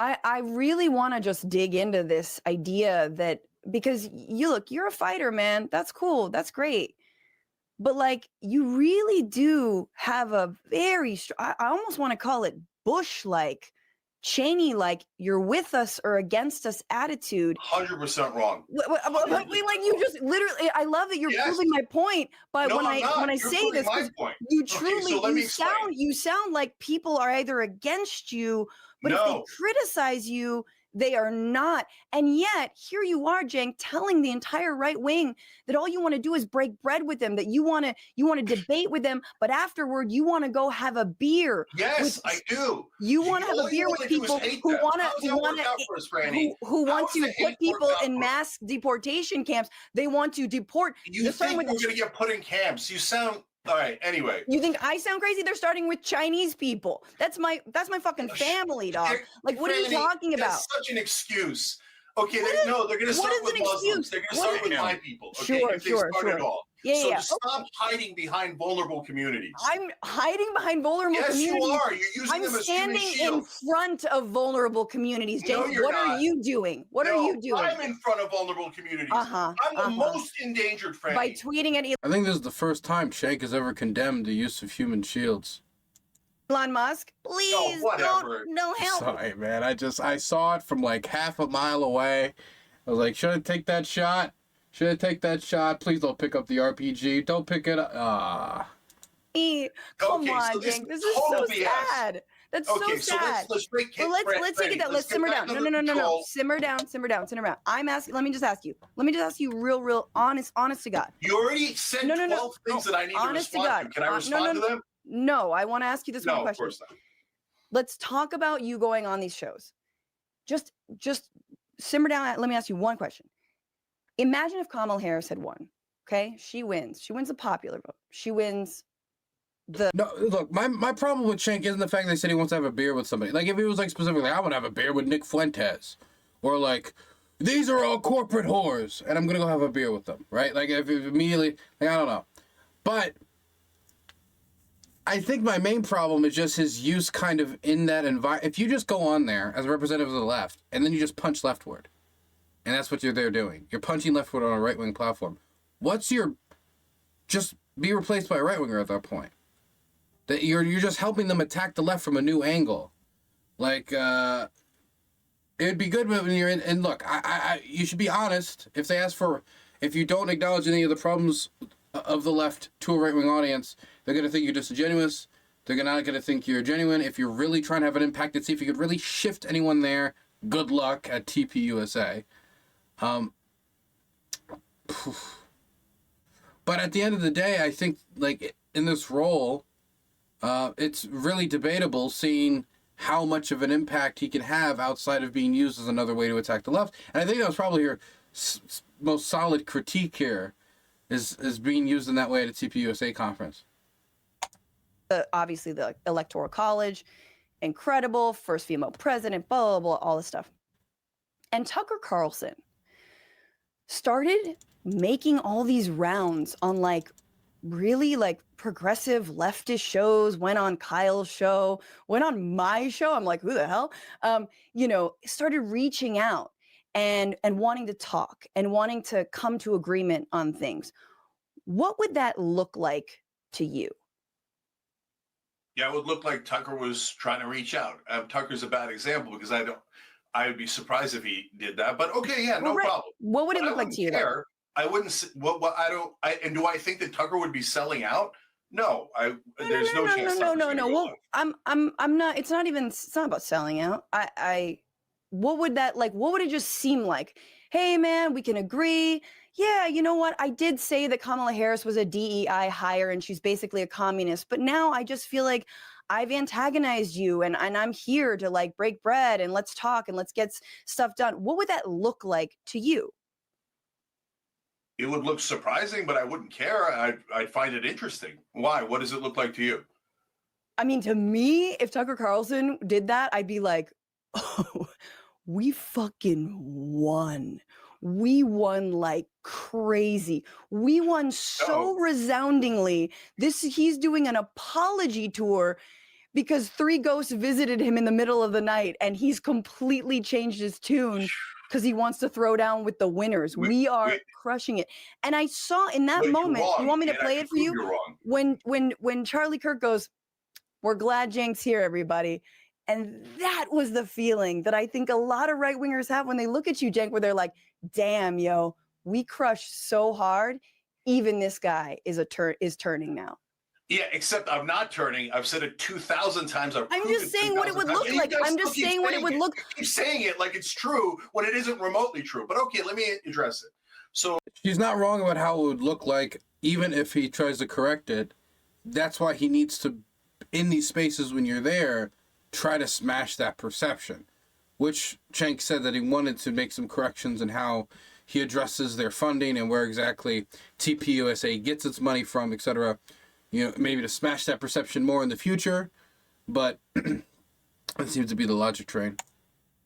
S4: I really want to just dig into this idea that, because you're a fighter, man. That's cool. That's great. But like, you really do have a very I almost want to call it Bush-like, Cheney-like, you're with us or against us attitude.
S5: 100% wrong.
S4: Like you just literally, I love that you're proving my point. But when I say this, you truly, you sound like people are either against you, but if they criticize you, they are not. And yet, here you are, Cenk, telling the entire right wing that all you want to do is break bread with them, that you want to debate with them, but afterward you want to go have a beer.
S5: Yes, I do.
S4: You want to have a beer with people who want to put people in mass deportation camps. They want to deport.
S5: You think we're going to get put in camps? You sound... All right, anyway.
S4: You think I sound crazy? They're starting with Chinese people. That's my fucking family, dog. Like, what are you talking about?
S5: That's such an excuse. Okay, they're going to start with Muslims. They're going to start with my people. Okay,
S4: sure.
S5: At all.
S4: Yeah,
S5: Stop hiding behind vulnerable communities.
S4: I'm hiding behind vulnerable communities.
S5: Yes, you are. You're using them as human shields.
S4: I'm standing in front of vulnerable communities, Cenk. What are you doing? What are you doing?
S5: I'm in front of vulnerable communities. I'm the most endangered, Franny.
S4: By tweeting at
S1: I think this is the first time Cenk has ever condemned the use of human shields.
S4: Elon Musk, please, no help.
S1: Sorry, man. I saw it from like half a mile away. I was like, should I take that shot? Should I take that shot? Please don't pick up the RPG. Don't pick it up.
S4: Come on, Cenk. This is so sad. That's so sad.
S5: Let's take
S4: it down. Let's simmer down. No. Simmer down. I'm asking. Let me just ask you real honest to God.
S5: You already said 12 things that I need to respond to. Can I respond to them?
S4: No, I want to ask you this one question.
S5: Of course not.
S4: Let's talk about you going on these shows. Just simmer down. Let me ask you one question. Imagine if Kamala Harris had won. Okay, she wins. She wins the popular vote. She wins the.
S1: No, look, my problem with Cenk isn't the fact that he said he wants to have a beer with somebody. Like, if he was like specifically, I want to have a beer with Nick Fuentes, or like, these are all corporate whores, and I'm gonna go have a beer with them, right? Like, if immediately, like, I don't know, but I think my main problem is just his use kind of in that environment. If you just go on there as a representative of the left and then you just punch leftward, and that's what you're there doing. You're punching leftward on a right-wing platform. Just be replaced by a right-winger at that point. That you're just helping them attack the left from a new angle. Like, it'd be good when you're in, and look, you should be honest. If you don't acknowledge any of the problems of the left to a right-wing audience, they're going to think you're disingenuous. They're not going to think you're genuine. If you're really trying to have an impact and see if you could really shift anyone there, good luck at TPUSA. But at the end of the day, I think, like, in this role, it's really debatable seeing how much of an impact he can have outside of being used as another way to attack the left. And I think that was probably your most solid critique here, is being used in that way at a TPUSA conference.
S4: Obviously, the Electoral College, incredible, first female president, blah, blah, blah, all this stuff. And Tucker Carlson started making all these rounds on, like, really, like, progressive leftist shows, went on Kyle's show, went on my show. I'm like, who the hell? Started reaching out and wanting to talk and wanting to come to agreement on things. What would that look like to you?
S5: Yeah, it would look like Tucker was trying to reach out. Tucker's a bad example because I would be surprised if he did that. But okay, yeah, no problem.
S4: What would it look like to you?
S5: I wouldn't. Do I think that Tucker would be selling out? No, there's no chance.
S4: No. Well, I'm not. It's not about selling out. What would it just seem like? Hey, man, we can agree. Yeah, you know what? I did say that Kamala Harris was a DEI hire and she's basically a communist, but now I just feel like I've antagonized you and I'm here to, like, break bread and let's talk and let's get stuff done. What would that look like to you?
S5: It would look surprising, but I wouldn't care. I'd find it interesting. Why? What does it look like to you?
S4: I mean, to me, if Tucker Carlson did that, I'd be like, oh, we fucking won. We won like crazy. We won so resoundingly. He's doing an apology tour because 3 ghosts visited him in the middle of the night and he's completely changed his tune because he wants to throw down with the winners. We are crushing it. And I saw in that moment, you want me to play it for you? When Charlie Kirk goes, "We're glad Cenk's here, everybody." And that was the feeling that I think a lot of right-wingers have when they look at you, Cenk, where they're like, damn, yo, we crushed so hard. Even this guy is turning now.
S5: Yeah, except I'm not turning. I've said it 2,000 times.
S4: I'm just saying what it would look like. I'm just saying what it would look.
S5: Keep saying it like it's true when it isn't remotely true. But okay, let me address it. So
S1: she's not wrong about how it would look like, even if he tries to correct it. That's why he needs to, in these spaces when you're there, try to smash that perception. Which Cenk said that he wanted to make some corrections in how he addresses their funding and where exactly TPUSA gets its money from, etc. You know, maybe to smash that perception more in the future, but that seems to be the logic train.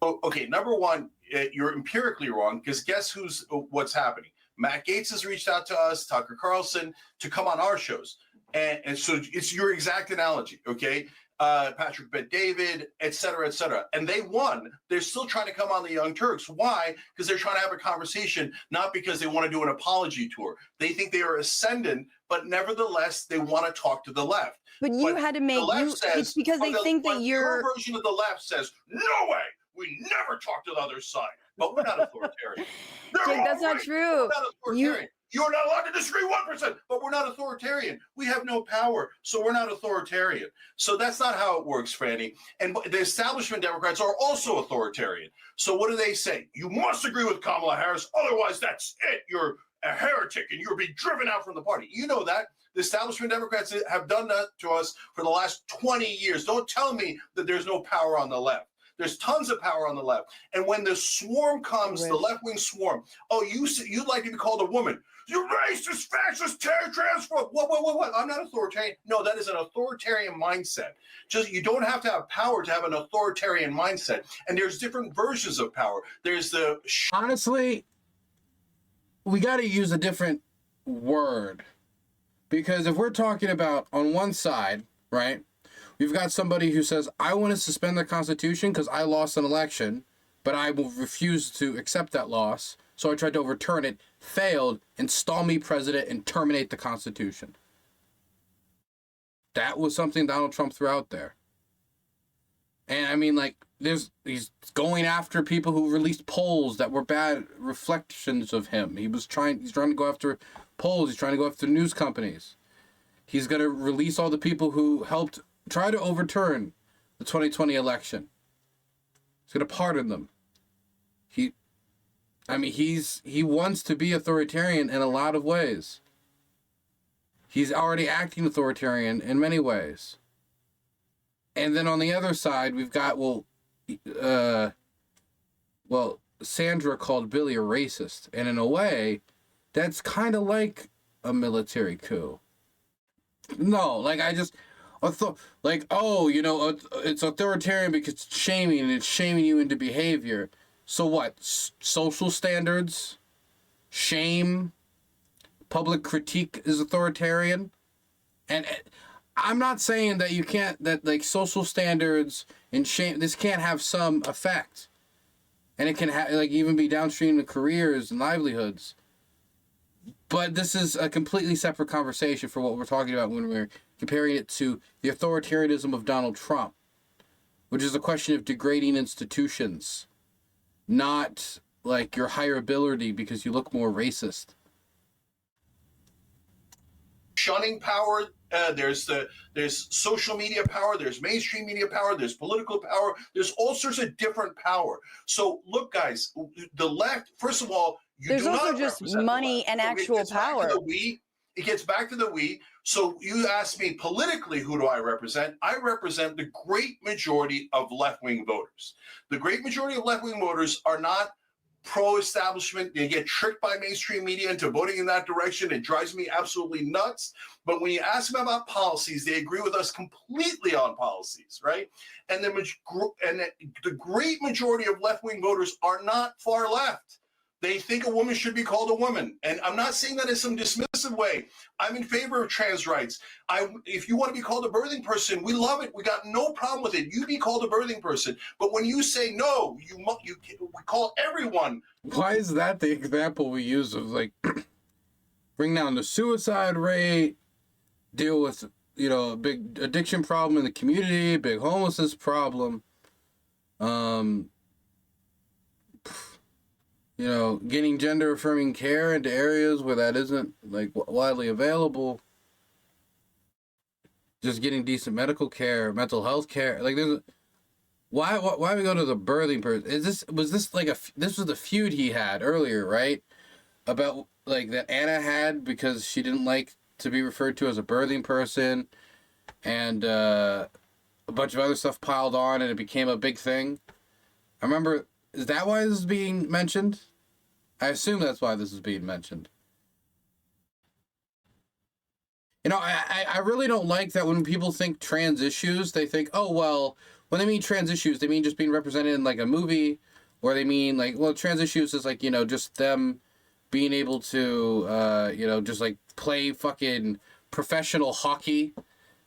S5: Okay, number one, you're empirically wrong because guess what's happening? Matt Gaetz has reached out to us, Tucker Carlson, to come on our shows. And so it's your exact analogy, okay? Patrick Bet-David, et cetera, and they won. They're still trying to come on the Young Turks. Why? Because they're trying to have a conversation, not because they want to do an apology tour. They think they are ascendant, but nevertheless, they want to talk to the left.
S4: But you had to make it's because they think that
S5: your version of the left says, no way, we never talk to the other side. But we're not authoritarian.
S4: Jake, that's not true.
S5: We're not authoritarian. You're not allowed to disagree 1%, but we're not authoritarian. We have no power, so we're not authoritarian. So that's not how it works, Franny. And the establishment Democrats are also authoritarian. So what do they say? You must agree with Kamala Harris, otherwise that's it. You're a heretic and you're being driven out from the party. You know that. The establishment Democrats have done that to us for the last 20 years. Don't tell me that there's no power on the left. There's tons of power on the left. And when the swarm comes, the left-wing swarm, you'd like to be called a woman. You're racist, fascist, transphobe. What? I'm not authoritarian. No, that is an authoritarian mindset. Just you don't have to have power to have an authoritarian mindset. And there's different versions of power. There's the...
S1: Honestly, we got to use a different word. Because if we're talking about, on one side, right? We've got somebody who says, I want to suspend the Constitution because I lost an election, but I will refuse to accept that loss. So I tried to overturn it, failed, install me president, and terminate the Constitution. That was something Donald Trump threw out there. And I mean, like, he's going after people who released polls that were bad reflections of him. He's trying to go after polls. He's trying to go after news companies. He's going to release all the people who helped try to overturn the 2020 election. He's going to pardon them. He wants to be authoritarian in a lot of ways. He's already acting authoritarian in many ways. And then on the other side, we've got, Sandra called Billy a racist. And in a way, that's kind of like a military coup. No, like it's authoritarian because it's shaming, and it's shaming you into behavior. So what? Social standards, shame, public critique is authoritarian. And I'm not saying that that social standards and shame, this can't have some effect. And it can even be downstream to careers and livelihoods. But this is a completely separate conversation for what we're talking about when we're comparing it to the authoritarianism of Donald Trump, which is a question of degrading institutions, not like your higher ability because you look more racist.
S5: Shunning power. There's social media power. There's mainstream media power. There's political power. There's all sorts of different power. So look, guys, the left. First of all,
S4: there's also just money and actual power.
S5: It gets back to the we. So you ask me politically, who do I represent? I represent the great majority of left-wing voters. The great majority of left-wing voters are not pro-establishment. They get tricked by mainstream media into voting in that direction. It drives me absolutely nuts. But when you ask them about policies, they agree with us completely on policies, right? And the great majority of left-wing voters are not far left. They think a woman should be called a woman. And I'm not saying that in some dismissive way. I'm in favor of trans rights. If you want to be called a birthing person, we love it. We got no problem with it. You be called a birthing person. But when you say no, we call everyone.
S1: Why is that the example we use of bring down the suicide rate, deal with, a big addiction problem in the community, big homelessness problem, getting gender affirming care into areas where that isn't widely available, just getting decent medical care, mental health care. Why we go to the birthing person? This was the feud he had earlier, right? About that Anna had because she didn't like to be referred to as a birthing person, and a bunch of other stuff piled on, and it became a big thing. I remember. Is that why this is being mentioned? I assume that's why this is being mentioned. I really don't like that when people think trans issues, they think, oh, well, when they mean trans issues, they mean just being represented in a movie, or they mean trans issues is just them being able to, just play fucking professional hockey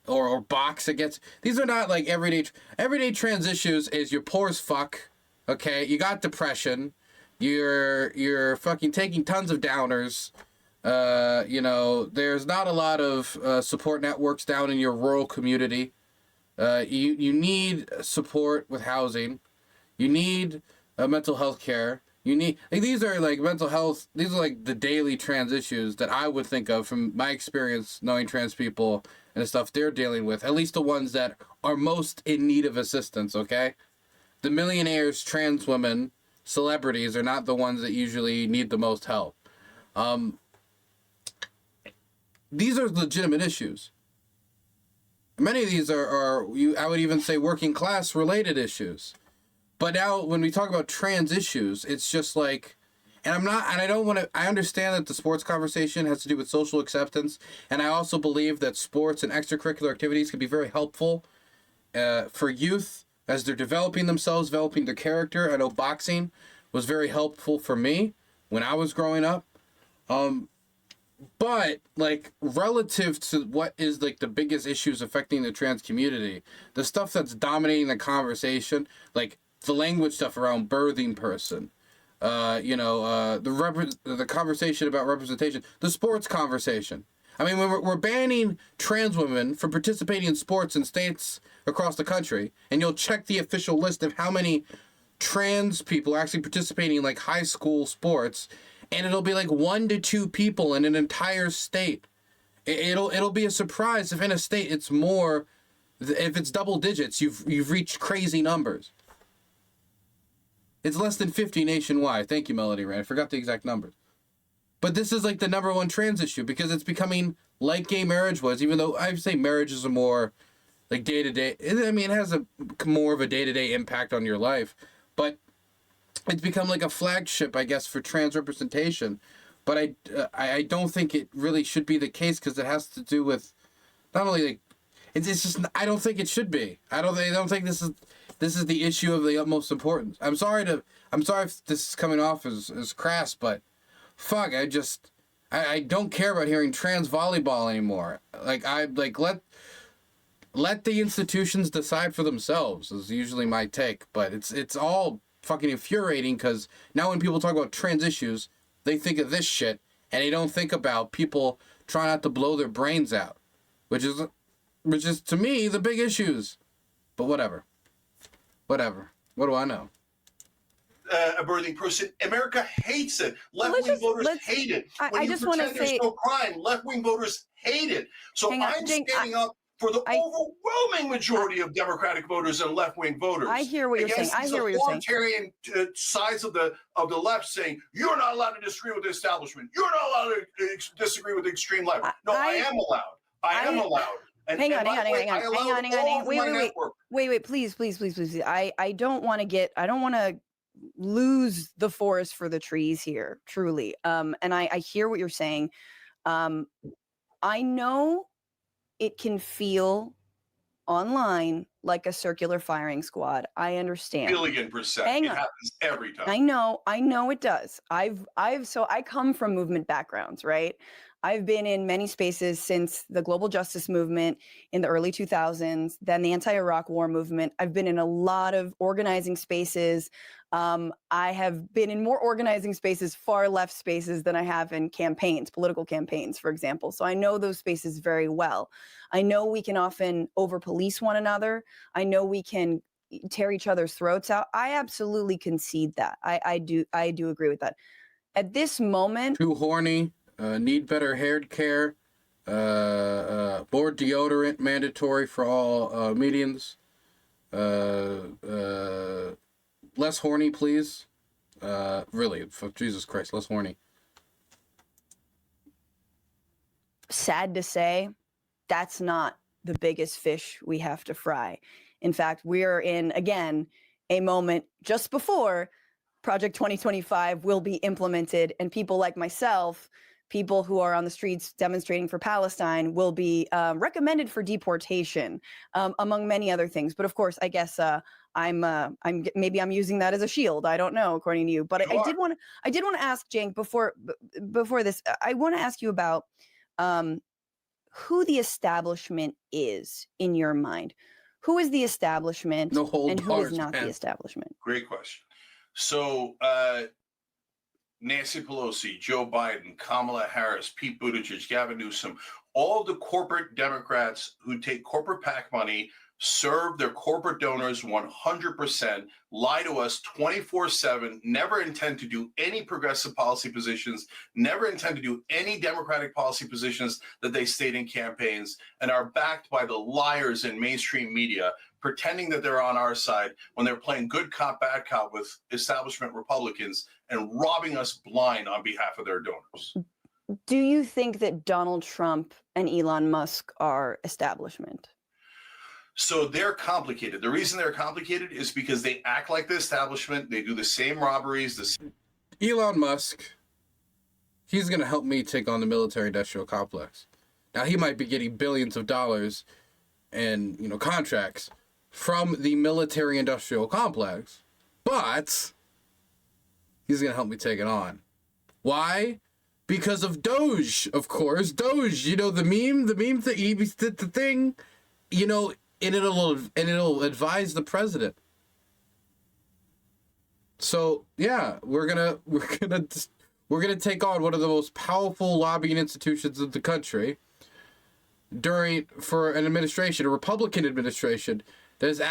S1: or box against. These are not everyday trans issues is you're poor as fuck. Okay, you got depression, you're fucking taking tons of downers, there's not a lot of support networks down in your rural community, you need support with housing, you need mental health care, you need, these are mental health, these are the daily trans issues that I would think of from my experience knowing trans people and the stuff they're dealing with, at least the ones that are most in need of assistance, okay? The millionaires, trans women, celebrities are not the ones that usually need the most help. These are legitimate issues. Many of these are I would even say working class related issues. But now when we talk about trans issues, it's just I understand that the sports conversation has to do with social acceptance. And I also believe that sports and extracurricular activities can be very helpful for youth as they're developing themselves, developing their character. I know boxing was very helpful for me when I was growing up. But, like, relative to what is, like, the biggest issues affecting the trans community, the stuff that's dominating the conversation, like the language stuff around birthing person, the conversation about representation, the sports conversation. I mean, when we're banning trans women from participating in sports in states across the country, and you'll check the official list of how many trans people are actually participating in, like, high school sports, and it'll be like 1 to 2 people in an entire state. It'll be a surprise if in a state it's more, if it's double digits, you've reached crazy numbers. It's less than 50 nationwide. Thank you, Melody Rand. I forgot the exact numbers. But this is like the number one trans issue because it's becoming like gay marriage was, even though I say marriage is a more like day-to-day. I mean, it has a more of a day-to-day impact on your life, but it's become like a flagship, I guess, for trans representation. But I don't think it really should be the case because it has to do with not only like it's just I don't think it should be. I don't think this is the issue of the utmost importance. I'm sorry if this is coming off as crass, but fuck, I don't care about hearing trans volleyball anymore. Let the institutions decide for themselves is usually my take, but it's all fucking infuriating because now when people talk about trans issues, they think of this shit and they don't think about people trying not to blow their brains out, which is to me the big issues. But whatever. What do I know?
S5: A birthing person. America hates it. Left-wing voters hate it. When you pretend there's no crime, left-wing voters hate it. So I'm standing up for the overwhelming majority of Democratic voters and left-wing voters.
S4: I hear what you're saying. I hear what you're saying.
S5: Authoritarian sides of the left saying you're not allowed to disagree with the establishment. You're not allowed to disagree with the extreme left. No, I am allowed. I am allowed. Hang on.
S4: Wait, please. I don't want to lose the forest for the trees here, truly. And I hear what you're saying. I know it can feel online like a circular firing squad. I understand.
S5: Billion%. It happens every time.
S4: I know it does. So I come from movement backgrounds, right? I've been in many spaces since the global justice movement in the early 2000s, then the anti-Iraq war movement. I've been in a lot of organizing spaces. I have been in more organizing spaces, far left spaces than I have in campaigns, political campaigns, for example. So I know those spaces very well. I know we can often over-police one another. I know we can tear each other's throats out. I absolutely concede that. I do agree with that. At this moment,
S1: too horny. Need better hair care, more deodorant mandatory for all medians, less horny, please. Really, for Jesus Christ, less horny.
S4: Sad to say, that's not the biggest fish we have to fry. In fact, we're in, again, a moment just before Project 2025 will be implemented, and people like myself, people who are on the streets demonstrating for Palestine, will be recommended for deportation, among many other things. But of course, I guess I'm using that as a shield. I don't know, according to you. But I did want to ask Cenk before this. I want to ask you about who the establishment is in your mind. Who is the establishment, and who is not the establishment?
S5: Great question. So. Nancy Pelosi, Joe Biden, Kamala Harris, Pete Buttigieg, Gavin Newsom, all the corporate Democrats who take corporate PAC money, serve their corporate donors 100%, lie to us 24/7, never intend to do any progressive policy positions, never intend to do any Democratic policy positions that they state in campaigns, and are backed by the liars in mainstream media, pretending that they're on our side when they're playing good cop, bad cop with establishment Republicans and robbing us blind on behalf of their donors.
S4: Do you think that Donald Trump and Elon Musk are establishment?
S5: So they're complicated. The reason they're complicated is because they act like the establishment. They do the same robberies.
S1: Elon Musk, he's going to help me take on the military-industrial complex. Now, he might be getting billions of dollars and, contracts from the military-industrial complex, but he's going to help me take it on. Why? because of Doge, of course. Doge, you know, the meme thing, he did the thing, you know, and it'll advise the president. So yeah, we're gonna take on one of the most powerful lobbying institutions of the country for an administration, a Republican administration, that is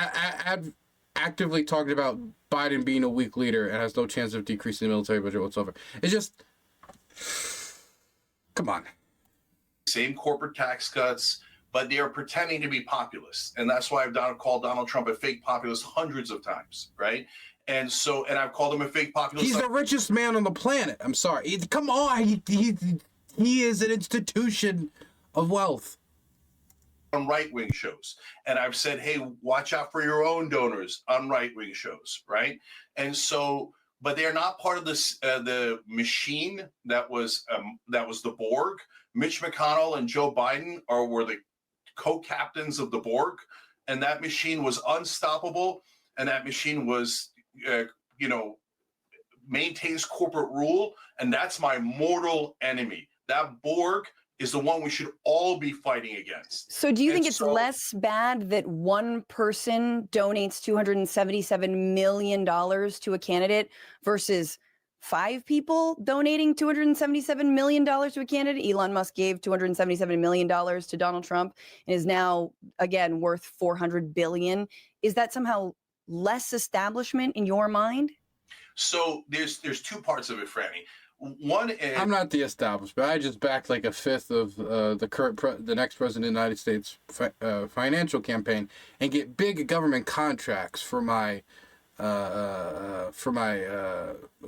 S1: actively talking about Biden being a weak leader and has no chance of decreasing the military budget whatsoever. It's just, come on.
S5: Same corporate tax cuts, but they are pretending to be populists. And that's why I've called Donald Trump a fake populist hundreds of times, right? And I've called him a fake populist.
S1: He's the richest man on the planet. I'm sorry. Come on. He is an institution of wealth.
S5: On right-wing shows, and I've said, hey, watch out for your own donors on right-wing shows, right? And so, but they're not part of this the machine that was the Borg. Mitch McConnell and Joe Biden were the co-captains of the Borg, and that machine was unstoppable, and that machine was maintains corporate rule, and that's my mortal enemy. That Borg is the one we should all be fighting against.
S4: So do you think it's less bad that one person donates $277 million to a candidate versus 5 people donating $277 million to a candidate? Elon Musk gave $277 million to Donald Trump and is now, again, worth $400 billion. Is that somehow less establishment in your mind?
S5: So there's 2 parts of it, Franny. One is,
S1: I'm not the establishment. I just backed like a fifth of the next president of the United States financial campaign and get big government contracts for my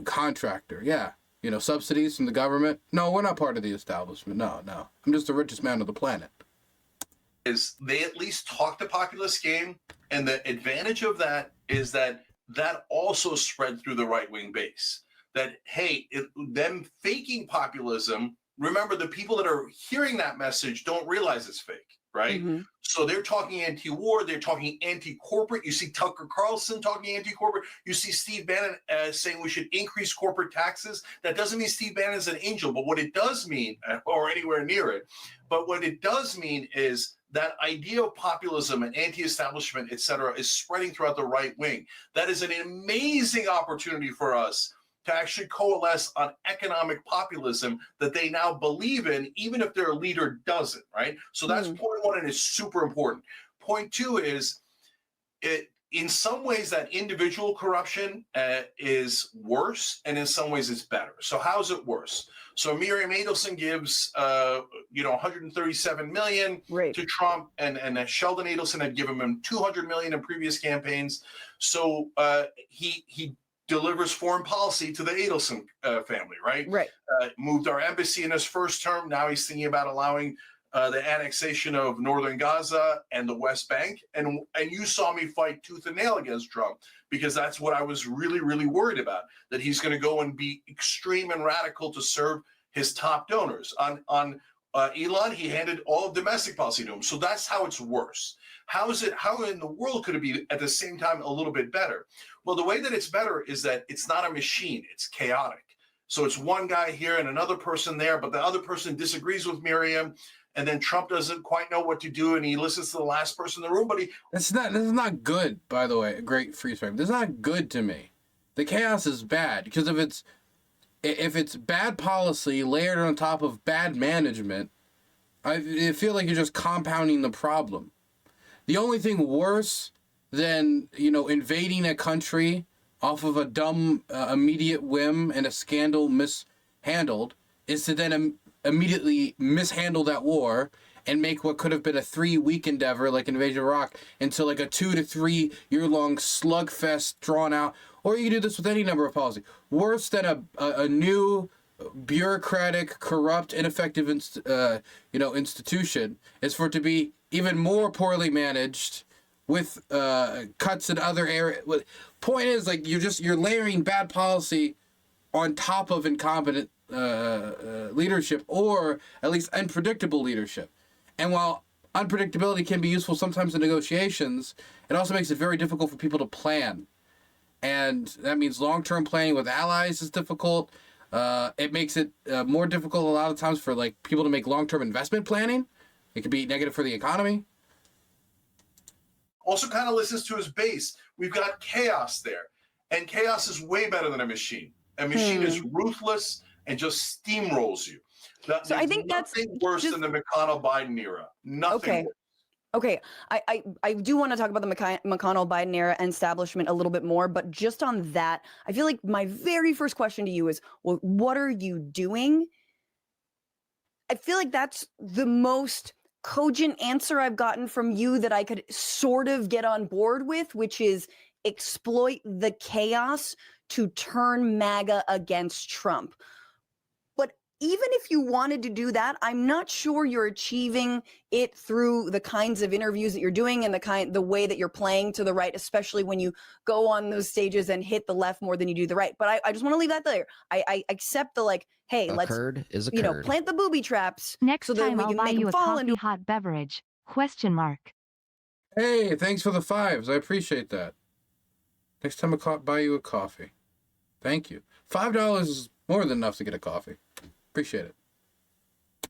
S1: contractor. Yeah, you know, subsidies from the government. No, we're not part of the establishment. No, I'm just the richest man on the planet.
S5: Is they at least talk the populist game, and the advantage of that is that also spread through the right-wing base. That, hey, them faking populism, remember, the people that are hearing that message don't realize it's fake, right? Mm-hmm. So they're talking anti-war, they're talking anti-corporate. You see Tucker Carlson talking anti-corporate. You see Steve Bannon saying we should increase corporate taxes. That doesn't mean Steve Bannon is an angel, but what it does mean, or anywhere near it, but what it does mean is that idea of populism and anti-establishment, et cetera, is spreading throughout the right wing. That is an amazing opportunity for us to actually coalesce on economic populism that they now believe in, even if their leader doesn't, right? So that's point 1, and it's super important. Point 2 is, in some ways, that individual corruption is worse, and in some ways it's better. So how is it worse? So Miriam Adelson gives, $137 million to Trump, and Sheldon Adelson had given him $200 million in previous campaigns. So he delivers foreign policy to the Adelson family, right? Right. Moved our embassy in his first term. Now he's thinking about allowing the annexation of northern Gaza and the West Bank. And you saw me fight tooth and nail against Trump because that's what I was really, really worried about, that he's going to go and be extreme and radical to serve his top donors. On Elon, he handed all of domestic policy to him. So that's how it's worse. How in the world could it be at the same time a little bit better? Well, the way that it's better is that it's not a machine, it's chaotic. So it's one guy here and another person there, but the other person disagrees with Miriam, and then Trump doesn't quite know what to do, and he listens to the last person in the room, but
S1: this is not good, by the way. Great freeze frame. This is not good to me. The chaos is bad, because if it's bad policy layered on top of bad management, I feel like you're just compounding the problem. The only thing worse than, invading a country off of a dumb immediate whim and a scandal mishandled is to then immediately mishandle that war and make what could have been a 3-week endeavor like invasion of Iraq into like a 2 to 3 year long slugfest drawn out. Or you can do this with any number of policy. Worse than a new bureaucratic, corrupt, ineffective institution is for it to be even more poorly managed with cuts in other areas. Point is, like, you're layering bad policy on top of incompetent leadership, or at least unpredictable leadership. And while unpredictability can be useful sometimes in negotiations, it also makes it very difficult for people to plan. And that means long-term planning with allies is difficult. It makes it more difficult a lot of times for like people to make long-term investment planning. It could be negative for the economy.
S5: Also kind of listens to his base. We've got chaos there. And chaos is way better than a machine. A machine is ruthless and just steamrolls you.
S4: So I think that's
S5: nothing worse than the McConnell-Biden era. Nothing worse.
S4: Okay, I do want to talk about the McConnell-Biden era and establishment a little bit more, but just on that, I feel like my very first question to you is, well, what are you doing? I feel like that's the most cogent answer I've gotten from you that I could sort of get on board with, which is exploit the chaos to turn MAGA against Trump. But even if you wanted to do that, I'm not sure you're achieving it through the kinds of interviews that you're doing and the way that you're playing to the right, especially when you go on those stages and hit the left more than you do the right. But I just want to leave that there. I accept the like, hey, let's plant the booby traps.
S6: Next
S4: so that
S6: time
S4: we
S6: I'll
S4: can
S6: buy
S4: make
S6: you
S4: them
S6: a
S4: fall
S6: coffee
S4: into.
S6: hot beverage. ?
S1: Hey, thanks for the 5s. I appreciate that. Next time I buy you a coffee. Thank you. $5 is more than enough to get a coffee. Appreciate it.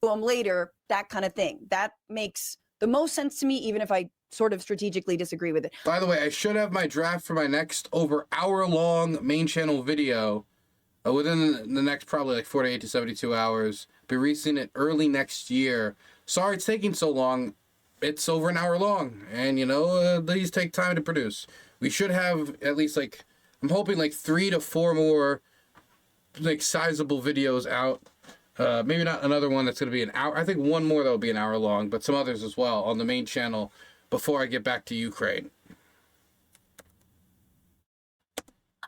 S4: Later, that kind of thing. That makes the most sense to me, even if I sort of strategically disagree with it.
S1: By the way, I should have my draft for my next over hour-long main channel video within the next probably like 48 to 72 hours. Be releasing it early next year. Sorry it's taking so long. It's over an hour long, and you know, these take time to produce. We should have at least like, I'm hoping like 3 to 4 more like sizable videos out. Maybe not another one that's going to be an hour. I think one more that will be an hour long, but some others as well on the main channel before I get back to Ukraine.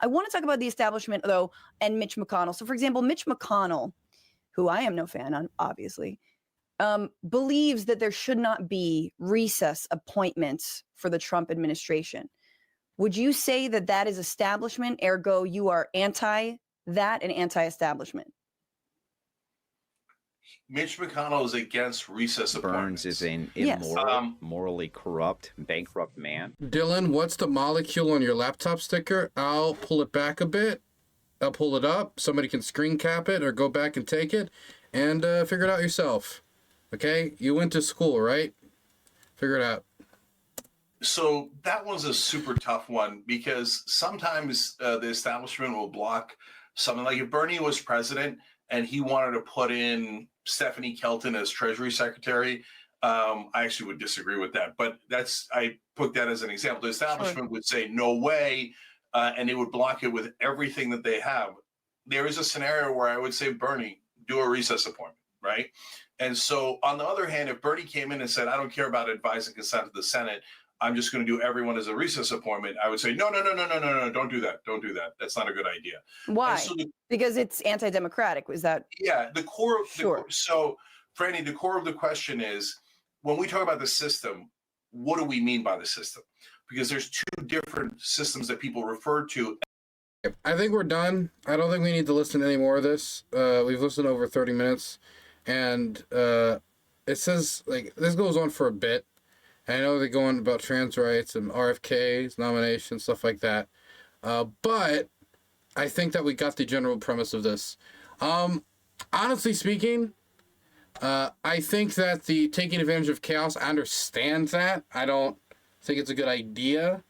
S4: I want to talk about the establishment, though, and Mitch McConnell. So, for example, Mitch McConnell, who I am no fan on, obviously, believes that there should not be recess appointments for the Trump administration. Would you say that that is establishment, ergo you are anti that and anti-establishment?
S5: Mitch McConnell is against recess appointments.
S7: Burns is an immoral, morally corrupt, bankrupt man.
S1: Dylan, what's the molecule on your laptop sticker? I'll pull it back a bit. I'll pull it up. Somebody can screen cap it or go back and take it and figure it out yourself. Okay? You went to school, right? Figure it out.
S5: So that one's a super tough one because sometimes the establishment will block something. Like if Bernie was president and he wanted to put in Stephanie Kelton as Treasury Secretary, I actually would disagree with that. But I put that as an example. The establishment would say, no way, and it would block it with everything that they have. There is a scenario where I would say, Bernie, do a recess appointment, right? And so on the other hand, if Bernie came in and said, I don't care about advice and consent of the Senate, I'm just going to do everyone as a recess appointment, I would say, no, don't do that. Don't do that. That's not a good idea.
S4: Why?
S5: So
S4: because it's anti-democratic. Was that?
S5: Yeah, the core. So, Franny, the core of the question is, when we talk about the system, what do we mean by the system? Because there's two different systems that people refer to.
S1: I think we're done. I don't think we need to listen to any more of this. We've listened over 30 minutes, and it says, like, this goes on for a bit. I know they're going about trans rights and RFK's nomination, stuff like that. But I think that we got the general premise of this. Honestly speaking, I think that the taking advantage of chaos, I understand that. I don't think it's a good idea.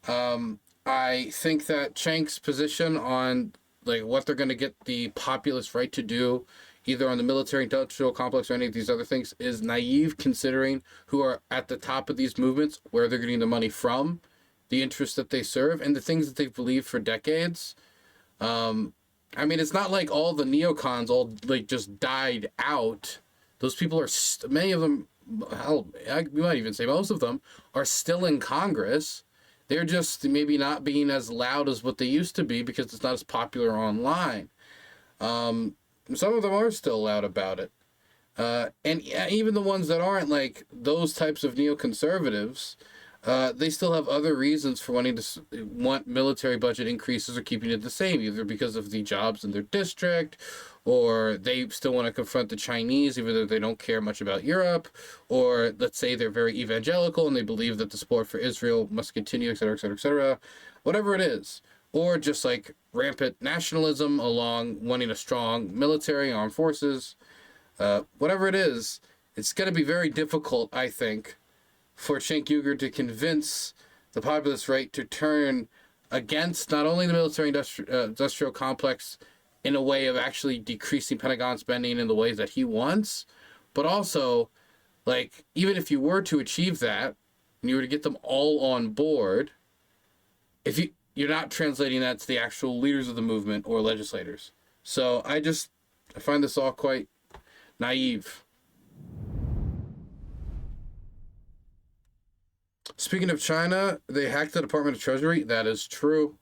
S1: I think that Cenk's position on like what they're going to get the populist right to do, either on the military-industrial complex or any of these other things, is naive considering who are at the top of these movements, where they're getting the money from, the interests that they serve, and the things that they've believed for decades. I mean, it's not like all the neocons all like just died out. Those people are, many of them, hell, we might even say most of them, are still in Congress. They're just maybe not being as loud as what they used to be because it's not as popular online. Some of them are still loud about it. And even the ones that aren't, like those types of neoconservatives, they still have other reasons for wanting to want military budget increases or keeping it the same, either because of the jobs in their district, or they still want to confront the Chinese, even though they don't care much about Europe, or let's say they're very evangelical and they believe that the support for Israel must continue, et cetera, et cetera, et cetera. Whatever it is. or just like rampant nationalism along wanting a strong military, armed forces, whatever it is, it's going to be very difficult, I think, for Cenk Uygur to convince the populist right to turn against not only the military industrial complex in a way of actually decreasing Pentagon spending in the ways that he wants, but also, like, even if you were to achieve that, and you were to get them all on board, if you're not translating that to the actual leaders of the movement or legislators. So I find this all quite naive. Speaking of China, they hacked the Department of Treasury. That is true.